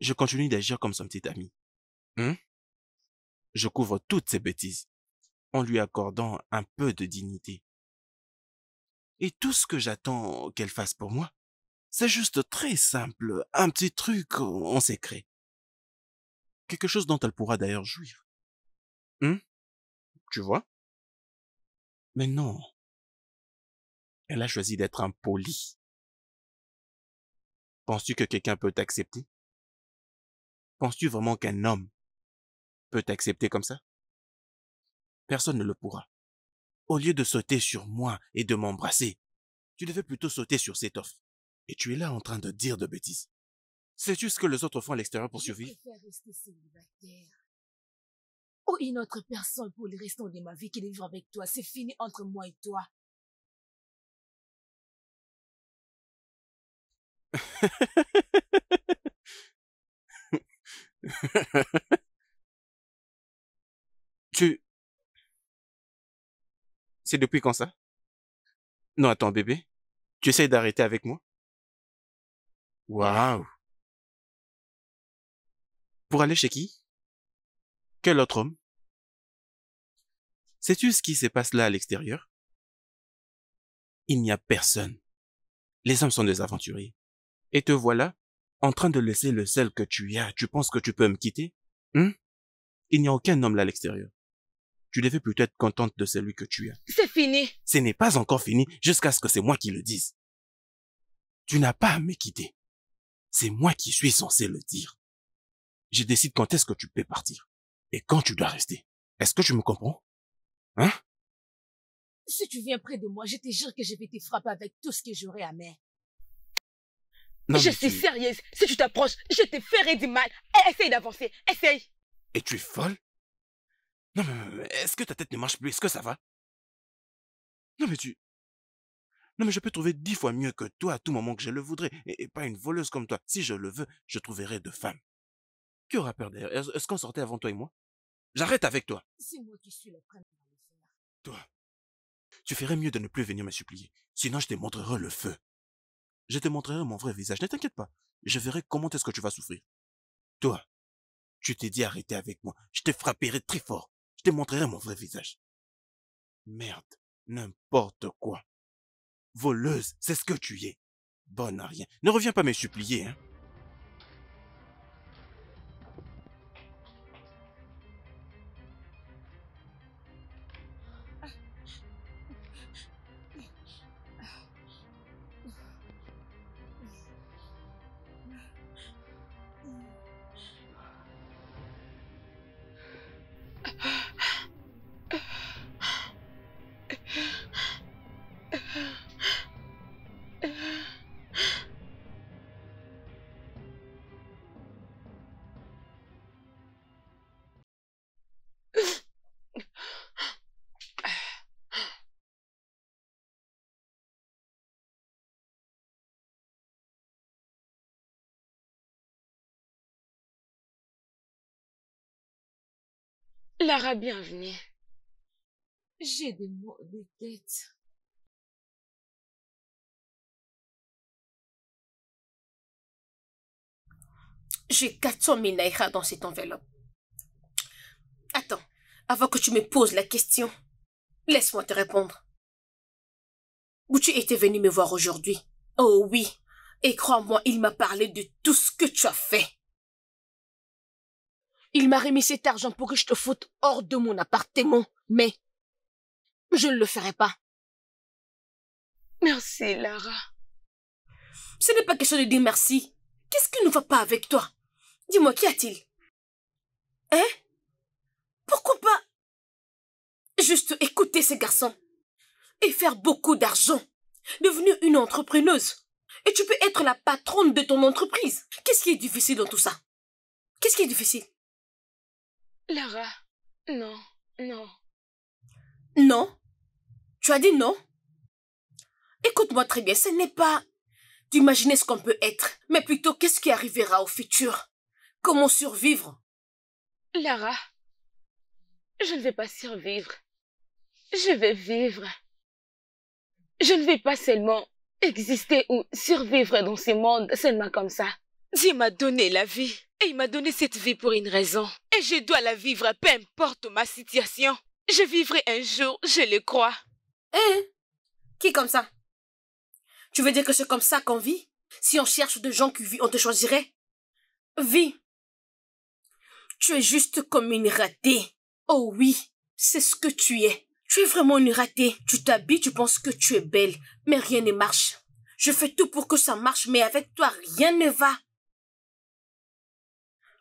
Je continue d'agir comme son petit ami. Je couvre toutes ses bêtises, en lui accordant un peu de dignité. Et tout ce que j'attends qu'elle fasse pour moi, c'est juste très simple, un petit truc en secret. Quelque chose dont elle pourra d'ailleurs jouir. Tu vois? Mais non, elle a choisi d'être impolie. Penses-tu que quelqu'un peut t'accepter? Penses-tu vraiment qu'un homme peut t'accepter comme ça? Personne ne le pourra. Au lieu de sauter sur moi et de m'embrasser, tu devais plutôt sauter sur cette offre. Et tu es là en train de dire de bêtises. Sais-tu ce que les autres font à l'extérieur pour survivre? Je préfère rester célibataire. Ou une autre personne pour le restant de ma vie qui vivre avec toi. C'est fini entre moi et toi. C'est depuis quand ça? Non, attends, bébé. Tu essayes d'arrêter avec moi? Waouh! Pour aller chez qui? Quel autre homme? Sais-tu ce qui se passe là à l'extérieur? Il n'y a personne. Les hommes sont des aventuriers. Et te voilà, en train de laisser le seul que tu as. Tu penses que tu peux me quitter? Il n'y a aucun homme là à l'extérieur. Tu devais plutôt être contente de celui que tu as. C'est fini. Ce n'est pas encore fini jusqu'à ce que c'est moi qui le dise. Tu n'as pas à me quitter. C'est moi qui suis censé le dire. Je décide quand est-ce que tu peux partir. Et quand tu dois rester. Est-ce que tu me comprends? Hein? Si tu viens près de moi, je te jure que je vais te frapper avec tout ce que j'aurai à main. Non, Je mais suis sérieuse. Si tu t'approches, je te ferai du mal. Essaye d'avancer. Essaye. Et tu es folle? Non, mais est-ce que ta tête ne marche plus? Est-ce que ça va? Non, mais Non, mais je peux trouver 10 fois mieux que toi à tout moment que je le voudrais. Et pas une voleuse comme toi. Si je le veux, je trouverai de femmes. Qui aura peur d'ailleurs? Est-ce qu'on sortait avant toi et moi? J'arrête avec toi. C'est moi qui suis la première à le faire. Toi, tu ferais mieux de ne plus venir me supplier. Sinon, je te montrerai le feu. Je te montrerai mon vrai visage. Ne t'inquiète pas. Je verrai comment est-ce que tu vas souffrir. Toi, tu t'es dit arrêter avec moi. Je te frapperai très fort. Je te montrerai mon vrai visage. Merde, n'importe quoi. Voleuse, c'est ce que tu es. Bonne à rien. Ne reviens pas me supplier, hein. Lara, bienvenue. J'ai des maux de tête. J'ai 400 000 naira dans cette enveloppe. Attends, avant que tu me poses la question, laisse-moi te répondre. Où tu étais venu me voir aujourd'hui? Oh oui, et crois-moi, il m'a parlé de tout ce que tu as fait. Il m'a remis cet argent pour que je te foute hors de mon appartement, mais je ne le ferai pas. Merci, Lara. Ce n'est pas question de dire merci. Qu'est-ce qui ne va pas avec toi? Dis-moi, qu'y a-t-il? Hein? Pourquoi pas juste écouter ces garçons et faire beaucoup d'argent, devenir une entrepreneuse. Et tu peux être la patronne de ton entreprise. Qu'est-ce qui est difficile dans tout ça? Qu'est-ce qui est difficile? Lara, non, non. Non? Tu as dit non? Écoute-moi très bien, ce n'est pas d'imaginer ce qu'on peut être, mais plutôt qu'est-ce qui arrivera au futur. Comment survivre? Lara, je ne vais pas survivre. Je vais vivre. Je ne vais pas seulement exister ou survivre dans ce monde seulement comme ça. Dieu m'a donné la vie et il m'a donné cette vie pour une raison. Et je dois la vivre, peu importe ma situation. Je vivrai un jour, je le crois. Hein? Qui comme ça? Tu veux dire que c'est comme ça qu'on vit? Si on cherche de gens qui vivent, on te choisirait? Vis. Tu es juste comme une ratée. Oh oui, c'est ce que tu es. Tu es vraiment une ratée. Tu t'habilles, tu penses que tu es belle, mais rien ne marche. Je fais tout pour que ça marche, mais avec toi, rien ne va.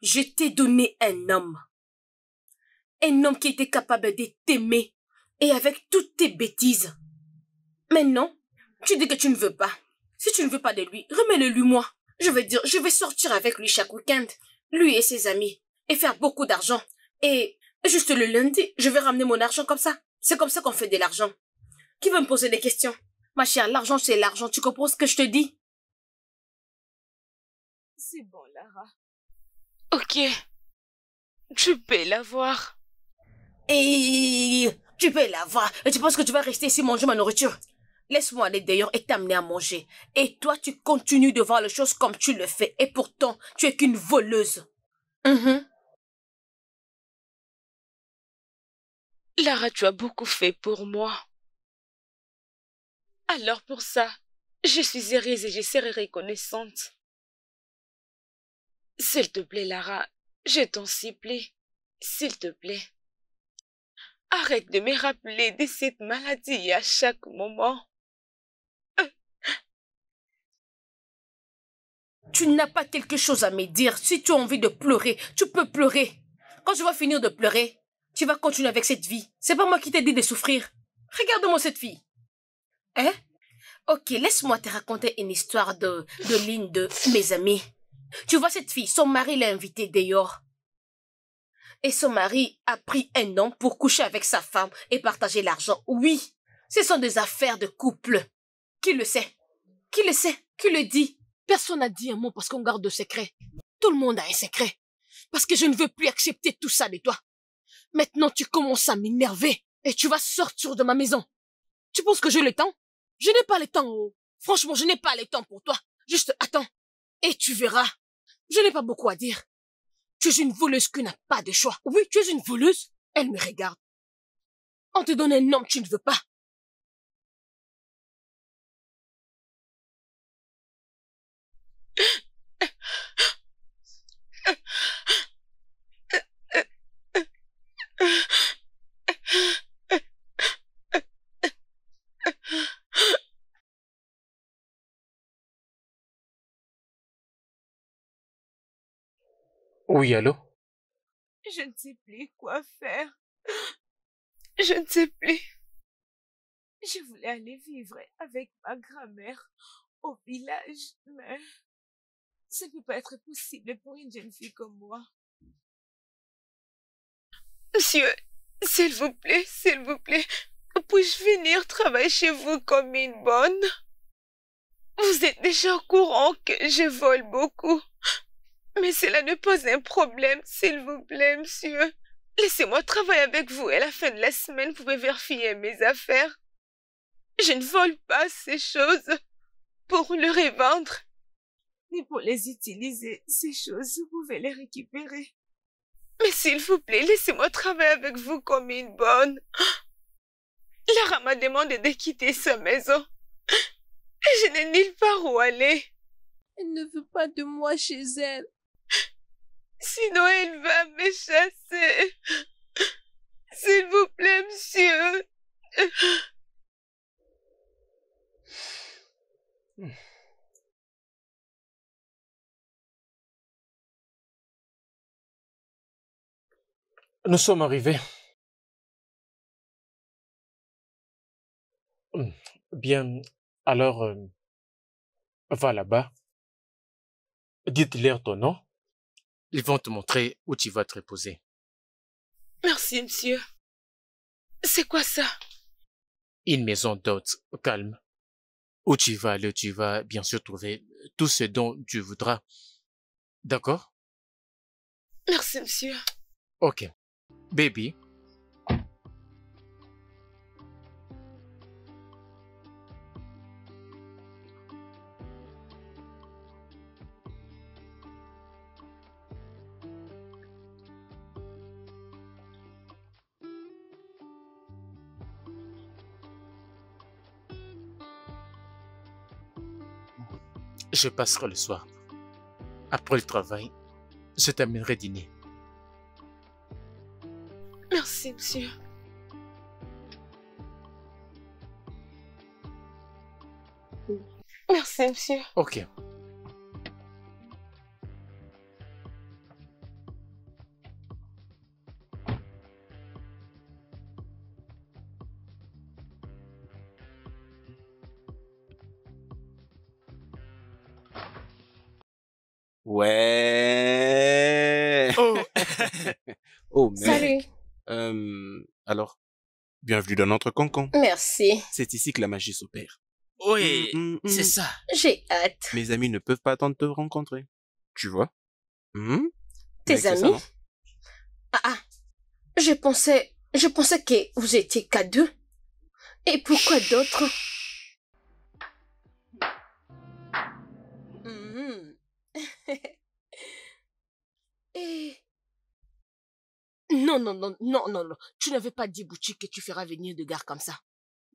Je t'ai donné un homme. Un homme qui était capable de t'aimer, et avec toutes tes bêtises. Maintenant, tu dis que tu ne veux pas. Si tu ne veux pas de lui, remets-le-lui moi. Je veux dire, je vais sortir avec lui chaque week-end, lui et ses amis, et faire beaucoup d'argent. Et juste le lundi, je vais ramener mon argent comme ça. C'est comme ça qu'on fait de l'argent. Qui va me poser des questions? Ma chère, l'argent c'est l'argent, tu comprends ce que je te dis? C'est bon, Lara. Ok. Tu peux l'avoir. Et tu peux l'avoir. Et tu penses que tu vas rester ici manger ma nourriture? Laisse-moi aller d'ailleurs et t'amener à manger. Et toi, tu continues de voir les choses comme tu le fais. Et pourtant, tu es qu'une voleuse. Lara, tu as beaucoup fait pour moi. Alors pour ça, je suis heureuse et je serai reconnaissante. S'il te plaît, Lara, je t'en supplie. S'il te plaît. Arrête de me rappeler de cette maladie à chaque moment. Tu n'as pas quelque chose à me dire. Si tu as envie de pleurer, tu peux pleurer. Quand tu vas finir de pleurer, tu vas continuer avec cette vie. C'est pas moi qui t'ai dit de souffrir. Regarde-moi cette fille. Hein? Ok, laisse-moi te raconter une histoire de l'une de mes amis. Tu vois cette fille, son mari l'a invitée dehors. Et son mari a pris un homme pour coucher avec sa femme et partager l'argent. Oui, ce sont des affaires de couple. Qui le sait? Qui le sait? Qui le dit? Personne n'a dit un mot parce qu'on garde de secret. Tout le monde a un secret. Parce que je ne veux plus accepter tout ça de toi. Maintenant, tu commences à m'énerver et tu vas sortir de ma maison. Tu penses que j'ai le temps? Je n'ai pas le temps. Oh. Franchement, je n'ai pas le temps pour toi. Juste attends. Et tu verras. Je n'ai pas beaucoup à dire. Tu es une voleuse qui n'a pas de choix. Oui, tu es une voleuse. Elle me regarde. On te donne un homme, tu ne veux pas. Oui, allô? Je ne sais plus quoi faire. Je ne sais plus. Je voulais aller vivre avec ma grand-mère au village, mais ça ne peut pas être possible pour une jeune fille comme moi. Monsieur, s'il vous plaît, puis-je venir travailler chez vous comme une bonne? Vous êtes déjà au courant que je vole beaucoup. Mais cela ne pose un problème, s'il vous plaît, monsieur. Laissez-moi travailler avec vous et à la fin de la semaine, vous pouvez vérifier mes affaires. Je ne vole pas ces choses pour les revendre, ni pour les utiliser. Ces choses, vous pouvez les récupérer. Mais s'il vous plaît, laissez-moi travailler avec vous comme une bonne. Lara m'a demandé de quitter sa maison. Et je n'ai nulle part où aller. Elle ne veut pas de moi chez elle. Sinon, elle va me chasser. S'il vous plaît, monsieur. Nous sommes arrivés. Bien, alors, va là-bas. Dites-leur ton nom. Ils vont te montrer où tu vas te reposer. Merci, monsieur. C'est quoi ça? Une maison d'hôtes calme. Où tu vas aller, tu vas bien sûr trouver tout ce dont tu voudras. D'accord? Merci, monsieur. Ok. Baby. Je passerai le soir. Après le travail, je t'amènerai dîner. Merci, monsieur. Merci, monsieur. Ok. Ouais. Oh. Oh, merde. Salut. Alors, bienvenue dans notre concon. Merci. C'est ici que la magie s'opère. Oui, c'est ça. J'ai hâte. Mes amis ne peuvent pas attendre de te rencontrer. Tu vois? Tes Mec, c'est ça, amis? non? Ah. Je pensais que vous étiez qu'à deux. Et pourquoi d'autres? Et... Non. Tu n'avais pas dit, boutique, que tu feras venir de gars comme ça.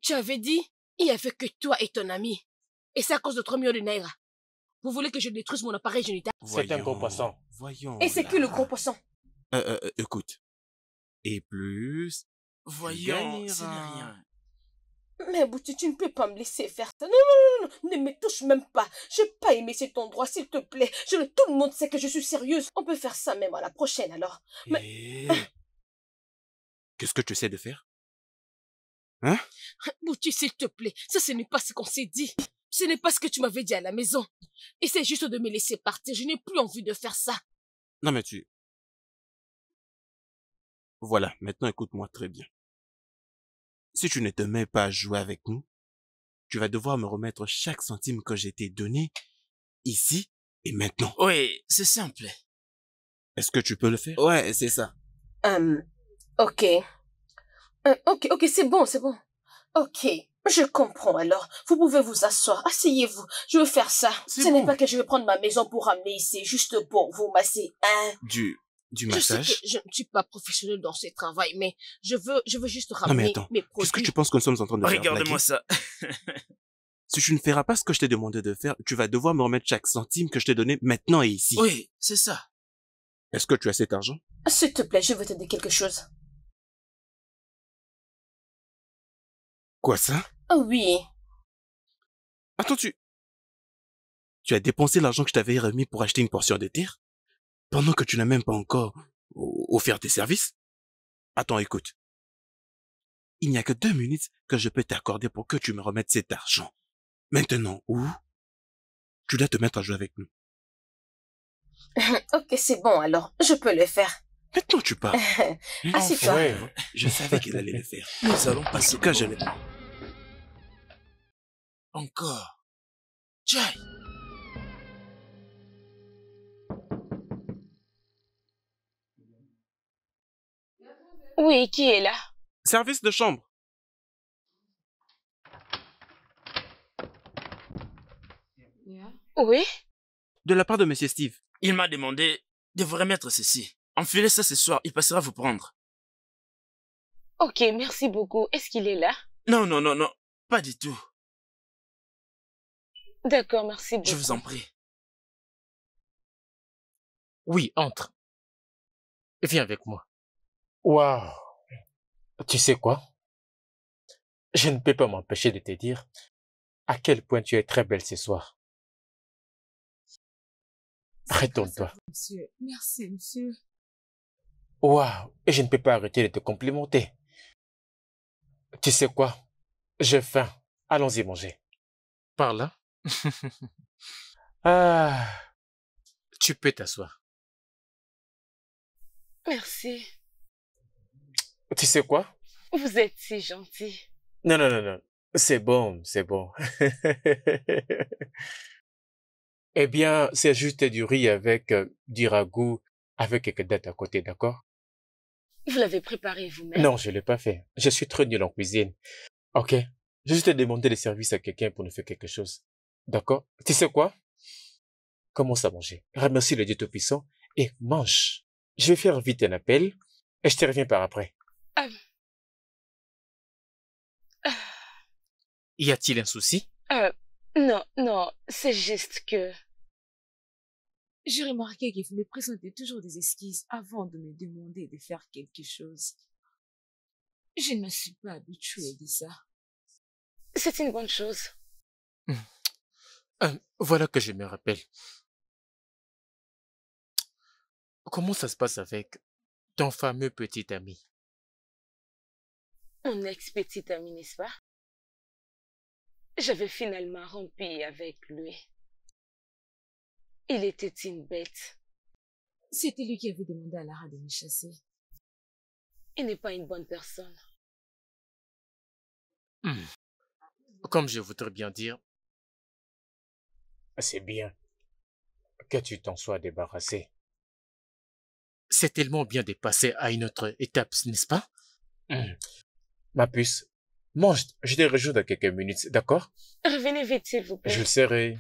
Tu avais dit, il n'y avait que toi et ton ami. Et c'est à cause de 3 millions de naira. Vous voulez que je détruise mon appareil génital? C'est un gros poisson. Voyons. Et c'est qui le gros poisson? Écoute. Et plus... Voyons, ce n'est rien. Mais Bouti, tu ne peux pas me laisser faire ça. Non, ne me touche même pas. J'ai pas aimé cet endroit, s'il te plaît. Tout le monde sait que je suis sérieuse. On peut faire ça même à la prochaine, alors. Mais... Qu'est-ce que tu essaies de faire? Hein? Bouti, s'il te plaît, ça ce n'est pas ce qu'on s'est dit. Ce n'est pas ce que tu m'avais dit à la maison. Essaie juste de me laisser partir. Je n'ai plus envie de faire ça. Non, mais tu... Voilà, maintenant écoute-moi très bien. Si tu ne te mets pas à jouer avec nous, tu vas devoir me remettre chaque centime que j'ai t'ai donné, ici et maintenant. Oui, c'est simple. Est-ce que tu peux le faire? Ouais, c'est ça. Ok. Ok, c'est bon, c'est bon. Ok, je comprends alors. Vous pouvez vous asseoir. Asseyez-vous. Je veux faire ça. Ce n'est pas que je vais prendre ma maison pour ramener ici, juste pour vous masser. Du Je sais massage? que je ne suis pas professionnelle dans ce travail, mais je veux juste Non mais ramener attends, mes qu'est-ce que produits. tu penses que nous sommes en train de faire? Regarde-moi blaguer? ça. Si tu ne feras pas ce que je t'ai demandé de faire, tu vas devoir me remettre chaque centime que je t'ai donné maintenant et ici. Oui, c'est ça. Est-ce que tu as cet argent? S'il te plaît, je veux te dire quelque chose. Quoi ça? Oui. Attends, tu as dépensé l'argent que je t'avais remis pour acheter une portion de terre? Pendant que tu n'as même pas encore offert tes services? Attends, écoute. Il n'y a que 2 minutes que je peux t'accorder pour que tu me remettes cet argent. Maintenant, ou tu dois te mettre à jouer avec nous. Ok, c'est bon alors. Je peux le faire. Maintenant, tu parles. Assieds-toi. Ouais, je savais qu'il allait le faire. Nous allons passer. En tout cas, je l'ai. Encore. Jai. Oui, qui est là? Service de chambre. Oui? De la part de Monsieur Steve. Il m'a demandé de vous remettre ceci. Enfilez ça ce soir, il passera vous prendre. Ok, merci beaucoup. Est-ce qu'il est là? Non, non, non, non, pas du tout. D'accord, merci beaucoup. Je vous en prie. Oui, entre. Viens avec moi. Waouh. Tu sais quoi? Je ne peux pas m'empêcher de te dire à quel point tu es très belle ce soir. Retourne-toi. Monsieur, merci, monsieur. Waouh. Et je ne peux pas arrêter de te complimenter. Tu sais quoi? J'ai faim. Allons-y manger. Par là? Ah. Tu peux t'asseoir. Merci. Tu sais quoi? Vous êtes si gentil. Non, non, non, non. C'est bon, c'est bon. Eh bien, c'est juste du riz avec du ragoût, avec quelques dattes à côté, d'accord? Vous l'avez préparé vous-même? Non, je l'ai pas fait. Je suis trop nul en cuisine. Ok? J'ai juste demandé le service à quelqu'un pour nous faire quelque chose. D'accord? Tu sais quoi? Commence à manger. Remercie le Dieu Tout-Puissant et mange. Je vais faire vite un appel et je te reviens par après. Y a-t-il un souci? Non, non, c'est juste que... J'ai remarqué que vous me présentez toujours des esquisses avant de me demander de faire quelque chose. Je ne me suis pas habituée de ça. C'est une bonne chose. Voilà que je me rappelle. Comment ça se passe avec ton fameux petit ami? Mon ex-petit ami, n'est-ce pas? J'avais finalement rompu avec lui. Il était une bête. C'était lui qui avait demandé à Lara de me chasser. Il n'est pas une bonne personne. Comme je voudrais bien dire, c'est bien que tu t'en sois débarrassé. C'est tellement bien de passer à une autre étape, n'est-ce pas? Ma puce, mange, je te rejoins dans quelques minutes, d'accord? Revenez vite, s'il vous plaît. Je le serai.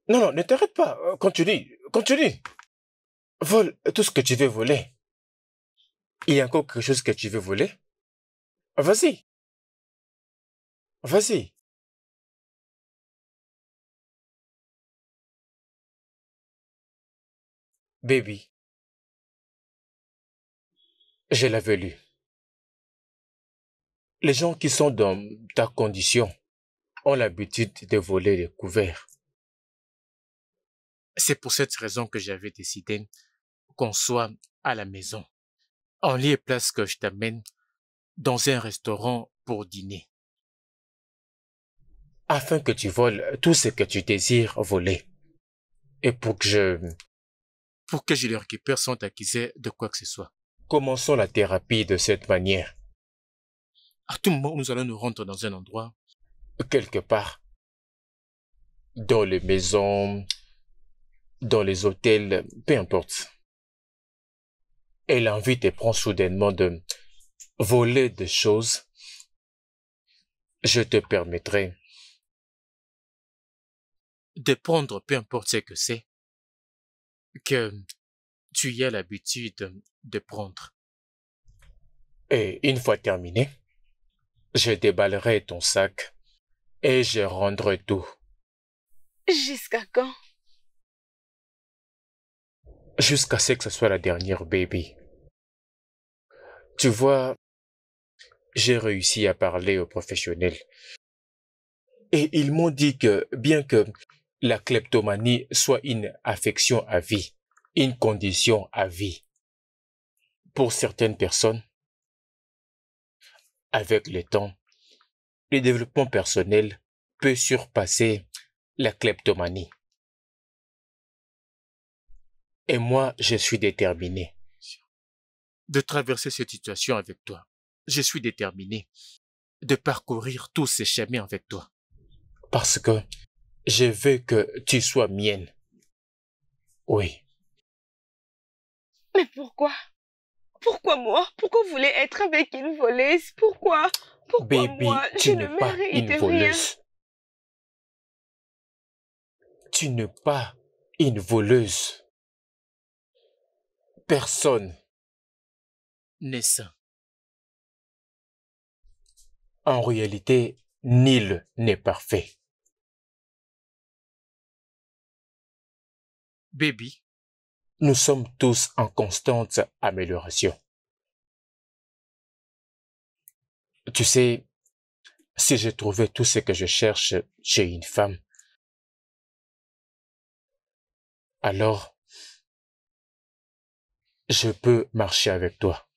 Non, non, ne t'arrête pas. Continue, continue. Vole tout ce que tu veux voler. Il y a encore quelque chose que tu veux voler? Vas-y. Vas-y. Baby, je l'avais lu. Les gens qui sont dans ta condition ont l'habitude de voler les couverts. C'est pour cette raison que j'avais décidé qu'on soit à la maison. En lieu et place que je t'amène dans un restaurant pour dîner. Afin que tu voles tout ce que tu désires voler. Et pour que je le récupère sans t'accuser de quoi que ce soit. Commençons la thérapie de cette manière. À tout moment, nous allons nous rendre dans un endroit, quelque part, dans les maisons, dans les hôtels, peu importe. Et l'envie te prend soudainement de voler des choses. Je te permettrai de prendre peu importe ce que c'est que tu y as l'habitude de prendre. Et une fois terminé, je déballerai ton sac et je rendrai tout. Jusqu'à quand? Jusqu'à ce que ce soit la dernière, baby. Tu vois, j'ai réussi à parler aux professionnels. Et ils m'ont dit que, bien que la kleptomanie soit une affection à vie, une condition à vie, pour certaines personnes, avec le temps, le développement personnel peut surpasser la kleptomanie. Et moi, je suis déterminé de traverser cette situation avec toi. Je suis déterminé de parcourir tous ces chemins avec toi. Parce que je veux que tu sois mienne. Oui. Mais pourquoi? Pourquoi moi? Pourquoi vous voulez être avec une voleuse? Pourquoi? Pourquoi Baby, moi? tu Je n'es ne pas mérite une rien. voleuse. Tu n'es pas une voleuse. Personne n'est sain. En réalité, nul n'est parfait. Baby, nous sommes tous en constante amélioration. Tu sais, si j'ai trouvé tout ce que je cherche chez une femme, alors je peux marcher avec toi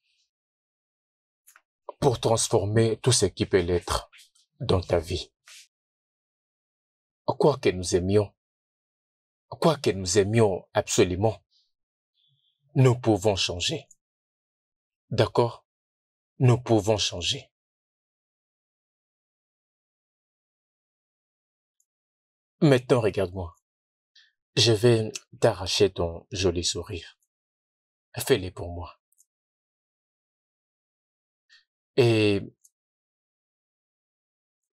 pour transformer tout ce qui peut l'être dans ta vie. Quoi que nous aimions absolument, nous pouvons changer. D'accord? Nous pouvons changer. Maintenant, regarde-moi. Je vais t'arracher ton joli sourire. Fais-le pour moi. Et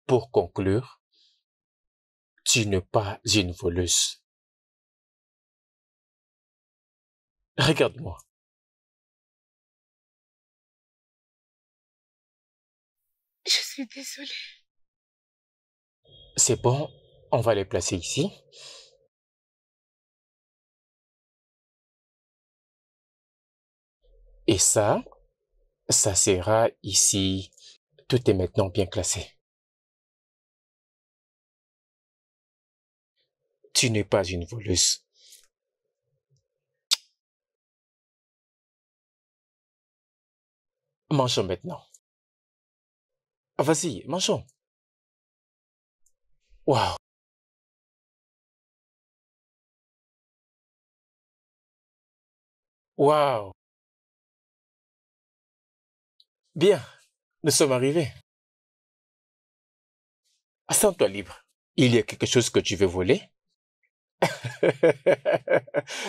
pour conclure, tu n'es pas une voleuse. Regarde-moi. Je suis désolée. C'est bon, on va les placer ici. Et ça sera ici. Tout est maintenant bien classé. Tu n'es pas une voleuse. Mangeons maintenant. Vas-y, mangeons. Waouh. Waouh. Bien, nous sommes arrivés. Sens-toi libre. Il y a quelque chose que tu veux voler?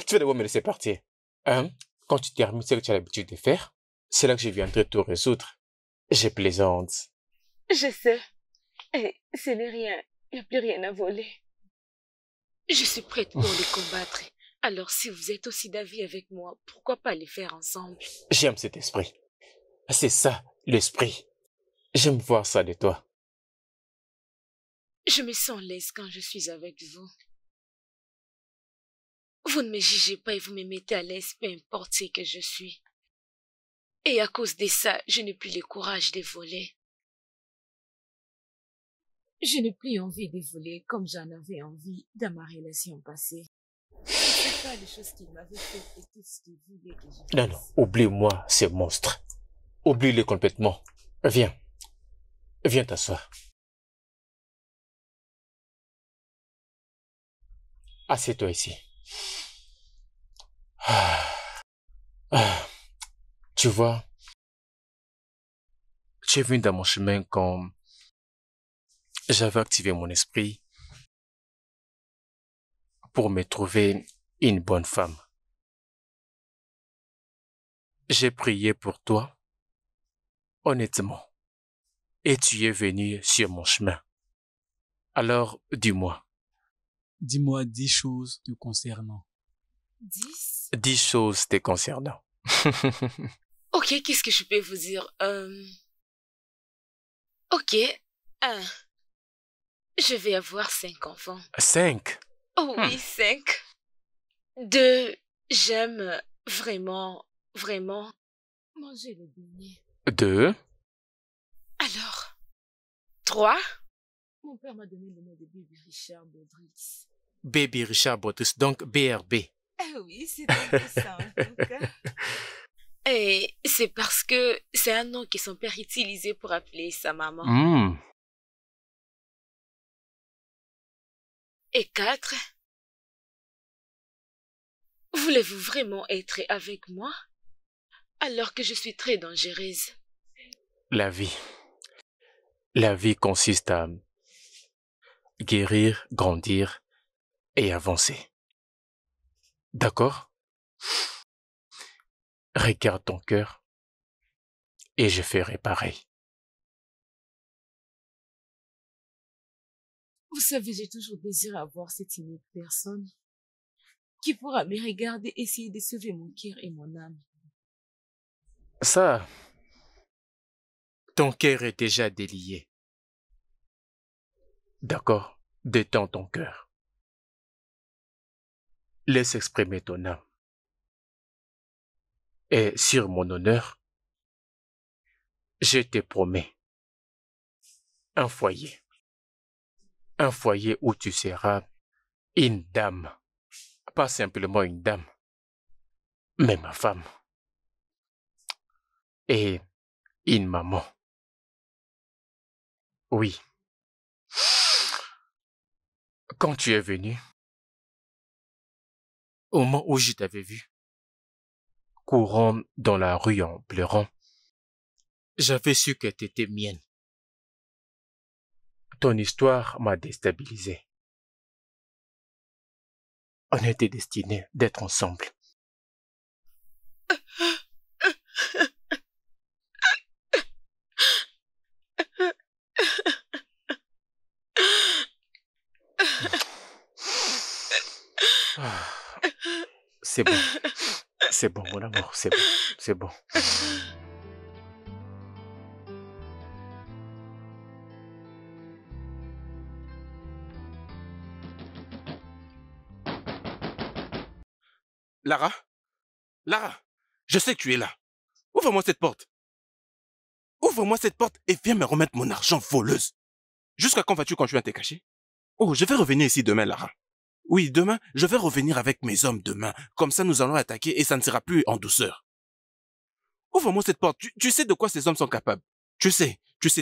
Tu vas devoir me laisser partir. Hein? Quand tu termines ce que tu as l'habitude de faire, c'est là que je viendrai tout résoudre. Je plaisante. Je sais. Et ce n'est rien. Il n'y a plus rien à voler. Je suis prête pour les combattre. Alors si vous êtes aussi d'avis avec moi, pourquoi pas les faire ensemble? J'aime cet esprit. C'est ça, l'esprit. J'aime voir ça de toi. Je me sens l'aise quand je suis avec vous. Vous ne me jugez pas et vous me mettez à l'aise, peu importe ce que je suis. Et à cause de ça, je n'ai plus le courage de voler. Je n'ai plus envie de voler comme j'en avais envie dans ma relation passée. C'est pas les choses qu'il m'avait fait et tout ce qu'il voulait que je fasse. Non, non, oublie-moi ces monstres. Oublie-les complètement. Viens. Viens t'asseoir. Assieds-toi ici. Tu vois, tu es venu dans mon chemin quand j'avais activé mon esprit pour me trouver une bonne femme. J'ai prié pour toi, honnêtement, et tu es venu sur mon chemin. Alors, dis-moi. Dis-moi 10 choses te concernant. 10? 10 choses te concernant. Ok, qu'est-ce que je peux vous dire? Ok, 1. Je vais avoir 5 enfants. 5. Oh oui, 5. 2. J'aime vraiment Manger le beignet. 2. Alors, 3. Mon père m'a donné le nom de Baby Richard Baudrix. Baby Richard Baudrix, donc BRB. Ah oui, c'est intéressant en tout cas. Et c'est parce que c'est un nom que son père utilisait pour appeler sa maman. Et 4. Voulez-vous vraiment être avec moi alors que je suis très dangereuse? La vie consiste à guérir, grandir et avancer. D'accord? Regarde ton cœur et je ferai pareil. Vous savez, j'ai toujours désiré avoir cette unique personne qui pourra me regarder essayer de sauver mon cœur et mon âme. Ça, ton cœur est déjà délié. D'accord? Détends ton cœur. Laisse exprimer ton âme. Et sur mon honneur, je te promets un foyer. Un foyer où tu seras une dame. Pas simplement une dame, mais ma femme. Et une maman. Oui. Quand tu es venu, au moment où je t'avais vu, courant dans la rue en pleurant, j'avais su que tu étais mienne. Ton histoire m'a déstabilisé. On était destinés d'être ensemble. C'est bon. C'est bon, mon amour, c'est bon. C'est bon. Lara? Lara, je sais que tu es là. Ouvre-moi cette porte. Ouvre-moi cette porte et viens me remettre mon argent, voleuse. Jusqu'à quand vas-tu continuer à te cacher? Oh, je vais revenir ici demain, Lara. Oui, demain, je vais revenir avec mes hommes demain. Comme ça, nous allons attaquer et ça ne sera plus en douceur. Ouvre-moi cette porte. Tu sais de quoi ces hommes sont capables. Tu sais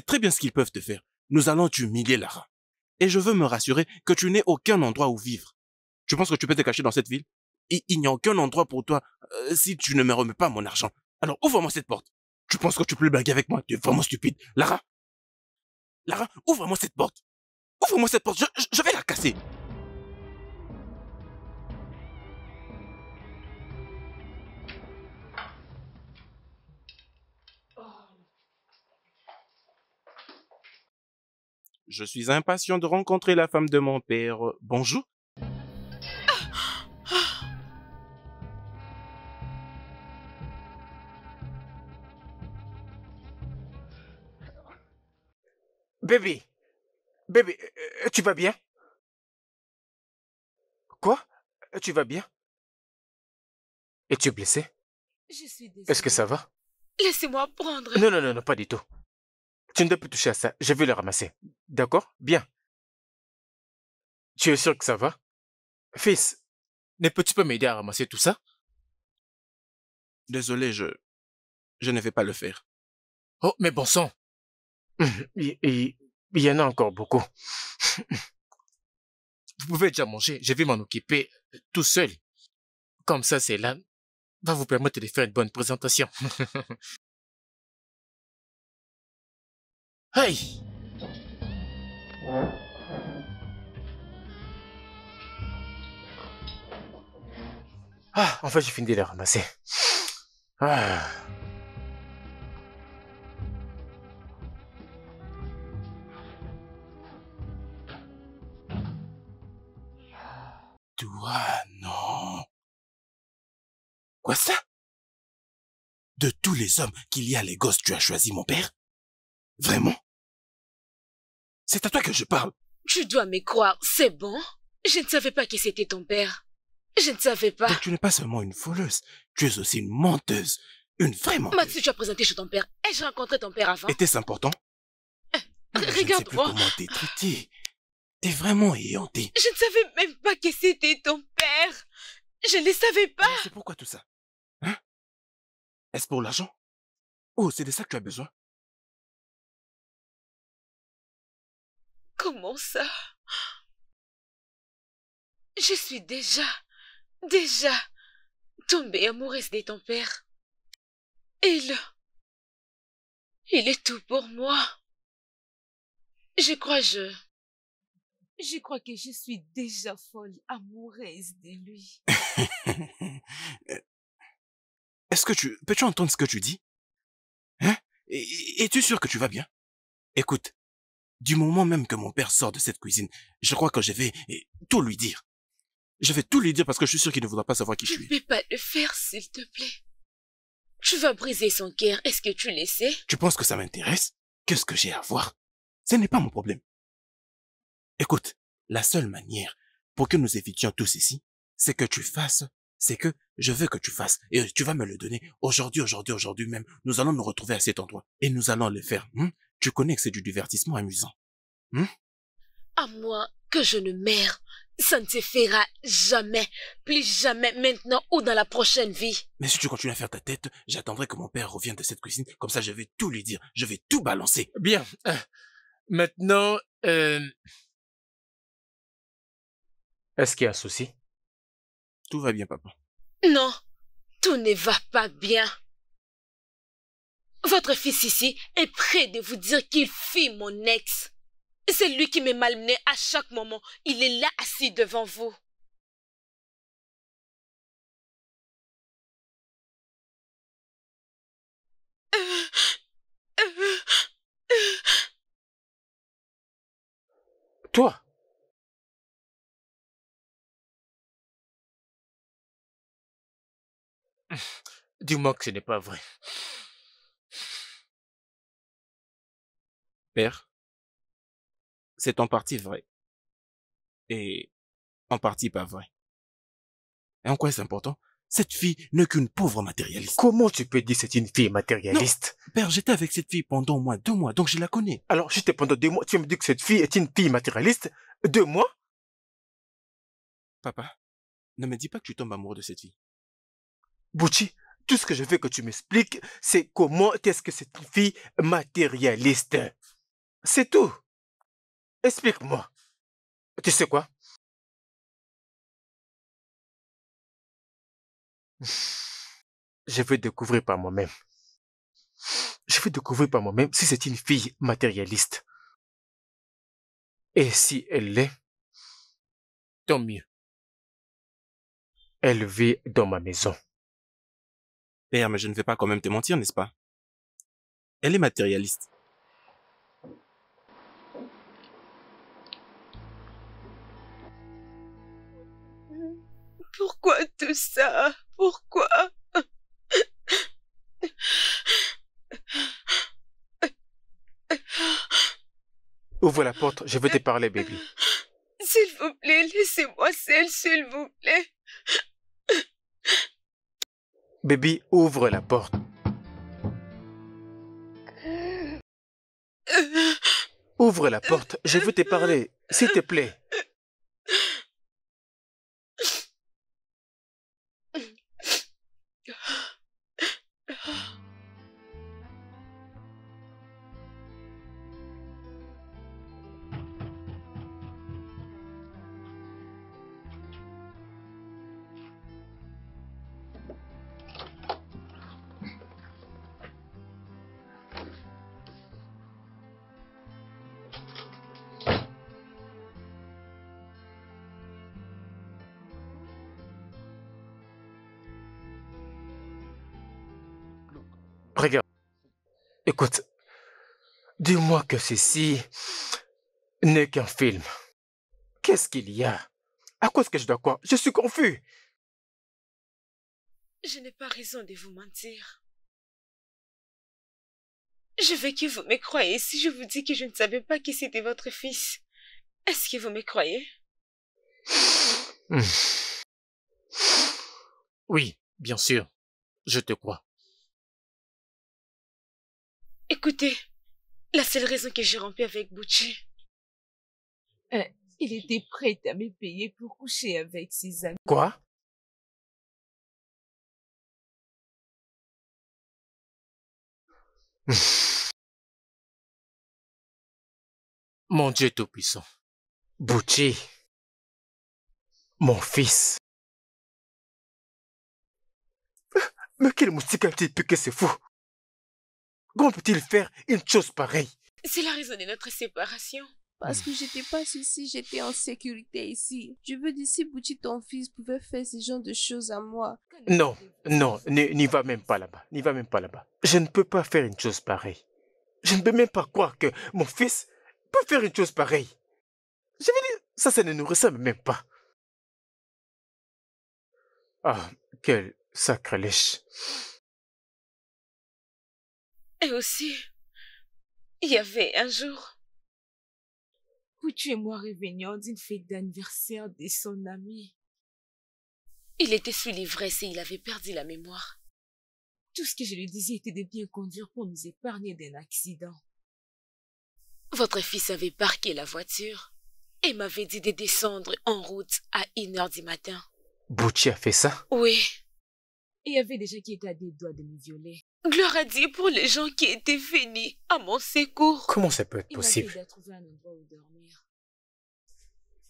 très bien ce qu'ils peuvent te faire. Nous allons t'humilier, Lara. Et je veux me rassurer que tu n'aies aucun endroit où vivre. Tu penses que tu peux te cacher dans cette ville? Il n'y a aucun endroit pour toi si tu ne me remets pas mon argent. Alors ouvre-moi cette porte. Tu penses que tu peux blaguer avec moi? Tu es vraiment stupide. Lara, ouvre-moi cette porte. Ouvre-moi cette porte. Je vais la casser. Je suis impatient de rencontrer la femme de mon père. Bonjour. Baby, baby, tu vas bien? Quoi? Tu vas bien? Es-tu blessé? Je suis désolée. Est-ce que ça va? Laissez-moi prendre. Non, non, non, non, pas du tout. Tu ne dois plus toucher à ça. Je vais le ramasser. D'accord? Bien. Tu es sûr que ça va? Fils, ne peux-tu pas m'aider à ramasser tout ça? Désolé, je ne vais pas le faire. Oh, mais bon sang. Il y en a encore beaucoup. Vous pouvez déjà manger. Je vais m'en occuper tout seul. Comme ça, c'est là. Va vous permettre de faire une bonne présentation. Hey! Ah, enfin, j'ai fini de les ramasser. Ah. Toi, non. Quoi ça? De tous les hommes qu'il y a à Lagos, tu as choisi mon père? Vraiment? C'est à toi que je parle. Tu dois me croire, c'est bon? Je ne savais pas que c'était ton père. Je ne savais pas. Donc tu n'es pas seulement une voleuse, tu es aussi une menteuse. Une vraie menteuse. Matsu, tu as présenté chez ton père. Ai-je rencontré ton père avant? Était-ce important? Regarde-moi. Je ne sais plus comment t'es traité. T'es vraiment éhonté. Je ne savais même pas que c'était ton père. Je ne le savais pas. C'est pourquoi tout ça? Hein? Est-ce pour l'argent? Oh, c'est de ça que tu as besoin? Comment ça? Je suis déjà tombée amoureuse de ton père. Il est tout pour moi. Je crois que je suis déjà folle amoureuse de lui. Est-ce que peux-tu entendre ce que tu dis? Hein? Es-tu sûr que tu vas bien? Écoute, du moment même que mon père sort de cette cuisine, je crois que je vais tout lui dire. Je vais tout lui dire parce que je suis sûr qu'il ne voudra pas savoir qui je suis. Je ne peux pas le faire, s'il te plaît. Tu vas briser son cœur, est-ce que tu le sais? Tu penses que ça m'intéresse? Qu'est-ce que j'ai à voir? Ce n'est pas mon problème. Écoute, la seule manière pour que nous évitions tous ici, c'est que tu fasses, c'est que je veux que tu fasses, et tu vas me le donner aujourd'hui même. Nous allons nous retrouver à cet endroit, et nous allons le faire. Tu connais que c'est du divertissement amusant. À moins que je ne meure, ça ne se fera jamais, plus jamais maintenant ou dans la prochaine vie. Mais si tu continues à faire ta tête, j'attendrai que mon père revienne de cette cuisine, comme ça je vais tout lui dire, je vais tout balancer. Bien. Maintenant, est-ce qu'il y a un souci? Tout va bien, papa. Non, tout ne va pas bien. Votre fils ici est prêt de vous dire qu'il fuit mon ex. C'est lui qui me malmenait à chaque moment. Il est là assis devant vous. Toi? Dis-moi que ce n'est pas vrai. Père, c'est en partie vrai. Et en partie pas vrai. Et en quoi c'est important? Cette fille n'est qu'une pauvre matérialiste. Comment tu peux dire que c'est une fille matérialiste? Non, père, j'étais avec cette fille pendant au moins 2 mois, donc je la connais. Alors, juste pendant 2 mois, tu me dis que cette fille est une fille matérialiste? 2 mois? Papa, ne me dis pas que tu tombes amoureux de cette fille. Bouchi, tout ce que je veux que tu m'expliques, c'est comment est-ce que c'est une fille matérialiste. C'est tout. Explique-moi. Tu sais quoi? Je vais découvrir par moi-même. Je vais découvrir par moi-même si c'est une fille matérialiste. Et si elle l'est, tant mieux. Elle vit dans ma maison. Père, mais je ne vais pas quand même te mentir, n'est-ce pas? Elle est matérialiste. Pourquoi tout ça? Pourquoi? Ouvre la porte, je veux te parler, baby. S'il vous plaît, laissez-moi seule, s'il vous plaît. Baby, ouvre la porte. Ouvre la porte, je veux te parler, s'il te plaît. Regarde. Écoute, dis-moi que ceci n'est qu'un film. Qu'est-ce qu'il y a? À quoi est-ce que je dois croire? Je suis confus. Je n'ai pas raison de vous mentir. Je veux que vous me croyez si je vous dis que je ne savais pas que c'était votre fils. Est-ce que vous me croyez? Oui, bien sûr. Je te crois. Écoutez, la seule raison que j'ai rompu avec Butchie, Il était prêt à me payer pour coucher avec ses amis. Quoi? Mon Dieu Tout-Puissant. Butchie. Mon fils. Mais quel moustique a-t-il piqué, c'est fou? Comment peut-il faire une chose pareille? c'est la raison de notre séparation. Parce que j'étais pas ici, j'étais en sécurité ici. Je veux dire, si Bouchi, ton fils, pouvait faire ce genre de choses à moi. Non, non, n'y va même pas là-bas. N'y va même pas là-bas. Je ne peux pas faire une chose pareille. Je ne peux même pas croire que mon fils peut faire une chose pareille. Je veux dire, ça ne nous ressemble même pas. Ah, quel sacrilège. Et aussi, il y avait un jour, Butchie et moi revenions d'une fête d'anniversaire de son ami. il était sous l'ivresse et il avait perdu la mémoire. Tout ce que je lui disais était de bien conduire pour nous épargner d'un accident. Votre fils avait parqué la voiture et m'avait dit de descendre en route à 1h du matin. Butchie a fait ça? Oui. Et il y avait des gens qui étaient à des doigts de me violer. Gloire à Dieu pour les gens qui étaient venus à mon secours. Comment ça peut être Il m'a possible? aidé à trouver un endroit où dormir.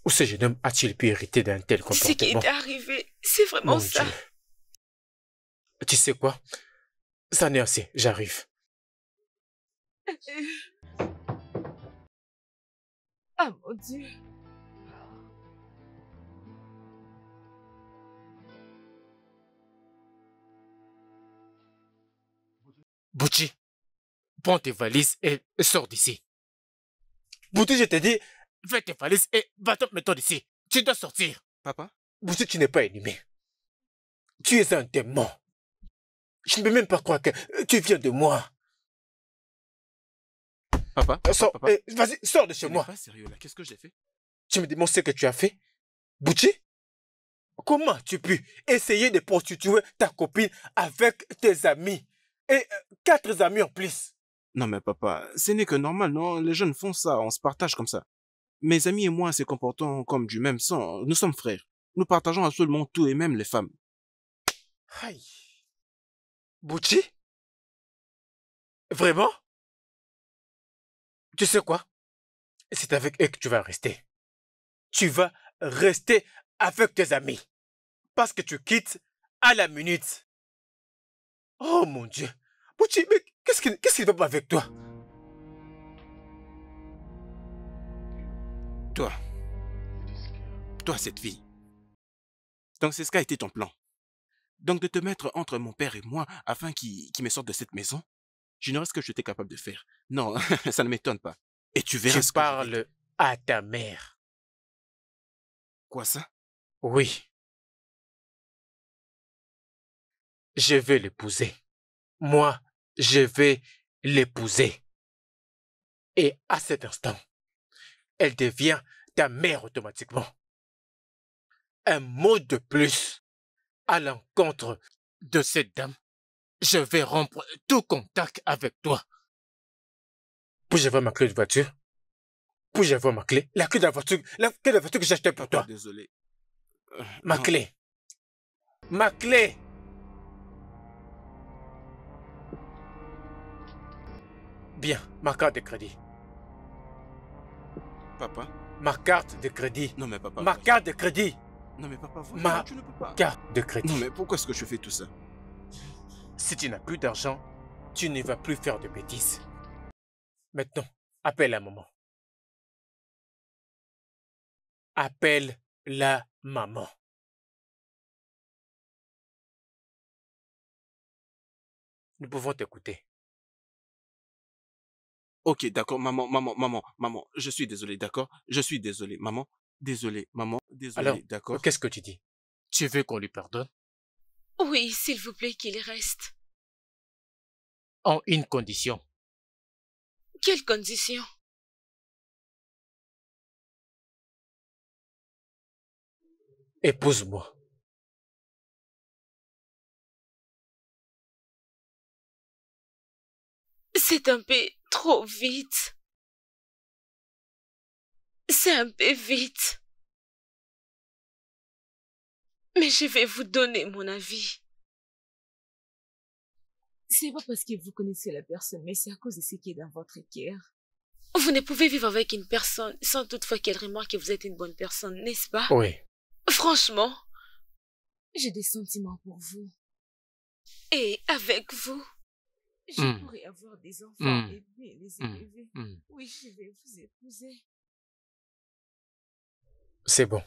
Où ce jeune homme a-t-il pu hériter d'un tel Ce qui comportement? est arrivé, c'est vraiment Mon ça. Dieu. Tu sais quoi? Ça n'est assez, j'arrive. Ah mon Dieu. Butchie, prends tes valises et sors d'ici. Butchie, je te dis, fais tes valises et va-t'en maintenant d'ici. Tu dois sortir. Papa? Butchie, tu n'es pas un humain. Tu es un démon. Je ne peux même pas croire que tu viens de moi. Papa? Sors, Papa? vas-y, sors de chez Tu n'es moi. pas sérieux là, qu'est-ce que j'ai fait? Tu me demandes ce que tu as fait? Butchie? Comment tu pu essayer de prostituer ta copine avec tes amis? Et 4 amis en plus. Non mais papa, ce n'est que normal, non? Les jeunes font ça, on se partage comme ça. Mes amis et moi se comportons comme du même sang, nous sommes frères. Nous partageons absolument tout et même les femmes. Aïe. Butchie? Vraiment? Tu sais quoi? C'est avec eux que tu vas rester. Tu vas rester avec tes amis. Parce que tu quittes à la minute. Oh mon Dieu. Butchie, mais qu'est-ce qui ne va pas avec toi? Toi cette fille. Donc c'est ce qu'a été ton plan. Donc de te mettre entre mon père et moi afin qu'il me sorte de cette maison, j'ignorais ce que j'étais capable de faire. Non, ça ne m'étonne pas. Et tu verras Tu ce que je vais parles à ta mère. Quoi ça? Oui. Je vais l'épouser. Moi, je vais l'épouser. Et à cet instant, elle devient ta mère automatiquement. Un mot de plus à l'encontre de cette dame, je vais rompre tout contact avec toi. Puis-je avoir ma clé de voiture? Puis-je avoir ma clé? La clé de la voiture, la clé de la voiture que j'ai achetée pour toi. Désolé. Ma clé. Ma clé. Bien, ma carte de crédit. Papa? Ma carte de crédit. Non mais papa. Ma carte de crédit. Non mais papa, Ma tu ne peux pas. carte de crédit. Non mais pourquoi est-ce que je fais tout ça? Si tu n'as plus d'argent, tu ne vas plus faire de bêtises. Maintenant, appelle la maman. Appelle la maman. Nous pouvons t'écouter. Ok, d'accord, maman, je suis désolé, d'accord? Je suis désolé, maman, désolé, Alors, d'accord? qu'est-ce que tu dis? Tu veux qu'on lui pardonne? Oui, s'il vous plaît, qu'il reste. En une condition. Quelle condition? Épouse-moi. C'est un peu trop vite. C'est un peu vite. Mais je vais vous donner mon avis. C'est pas parce que vous connaissez la personne, mais c'est à cause de ce qui est dans votre cœur. Vous ne pouvez vivre avec une personne sans toutefois qu'elle remarque que vous êtes une bonne personne, n'est-ce pas? Oui. Franchement. J'ai des sentiments pour vous. Et avec vous? Je pourrais avoir des enfants et bien les élever. Oui, je vais vous épouser. C'est bon.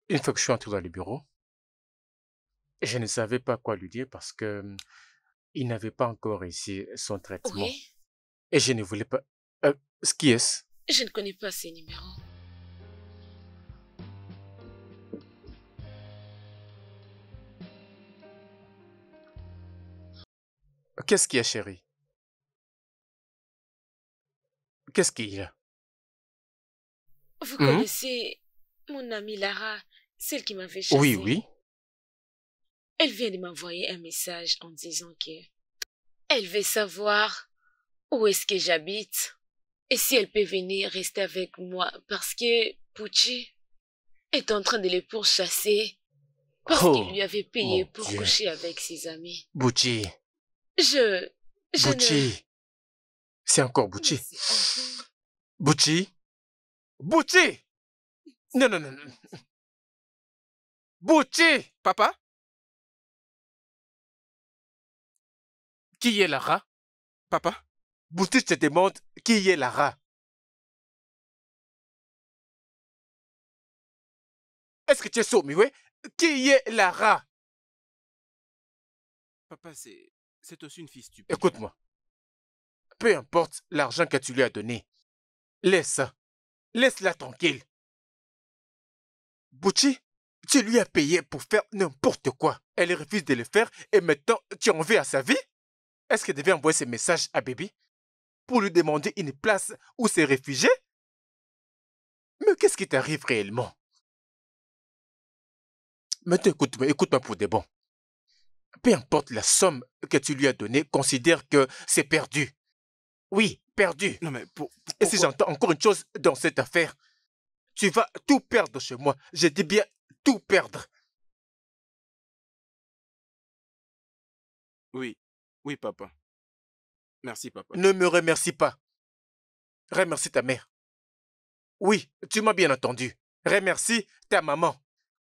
Une fois que je suis entré dans le bureau, je ne savais pas quoi lui dire parce que il n'avait pas encore réussi son traitement. Oui. Et je ne voulais pas... qui est-ce? Je ne connais pas ces numéros. Qu'est-ce qu'il y a, chérie? Qu'est-ce qu'il y a? Vous connaissez mon amie Lara, celle qui m'avait chassée? Oui, oui. Elle vient de m'envoyer un message en disant que elle veut savoir où est-ce que j'habite et si elle peut venir rester avec moi parce que Pucci est en train de les pourchasser parce qu'il lui avait payé pour coucher avec ses amis. Bucci. Je Bucci. C'est encore Bucci. Bucci. Bucci. Non, non, non, non. Bucci. Papa? Qui est Lara? Papa? Bucci te demande qui est Lara. Est-ce que tu es sourd, ouais? Qui est Lara? Papa, c'est aussi une fille stupide. Écoute-moi. Peu importe l'argent que tu lui as donné. Laisse ça. Laisse-la tranquille. Bucci, tu lui as payé pour faire n'importe quoi. Elle refuse de le faire et maintenant tu en veux à sa vie? Est-ce qu'elle devait envoyer ce message à Baby pour lui demander une place où se réfugier? Mais qu'est-ce qui t'arrive réellement? Maintenant, écoute-moi pour de bon. Peu importe la somme que tu lui as donnée, considère que c'est perdu. Oui, perdu. Non mais Et si j'entends encore une chose dans cette affaire, tu vas tout perdre chez moi. Je dis bien tout perdre. Oui, oui papa. Merci papa. Ne me remercie pas. Remercie ta mère. Oui, tu m'as bien entendu. Remercie ta maman.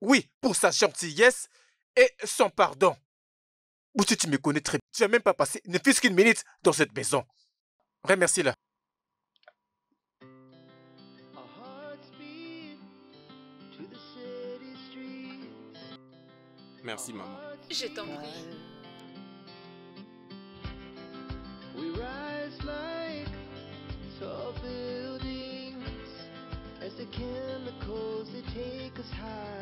Oui, pour sa gentillesse et son pardon. Bouti, tu me connais très bien. Tu n'as même pas passé ne fût-ce qu'une minute dans cette maison. Remercie-la. Our hearts beat to the city streets. Merci, maman. Je t'en prie. We rise like tall buildings as the chemicals they take us high.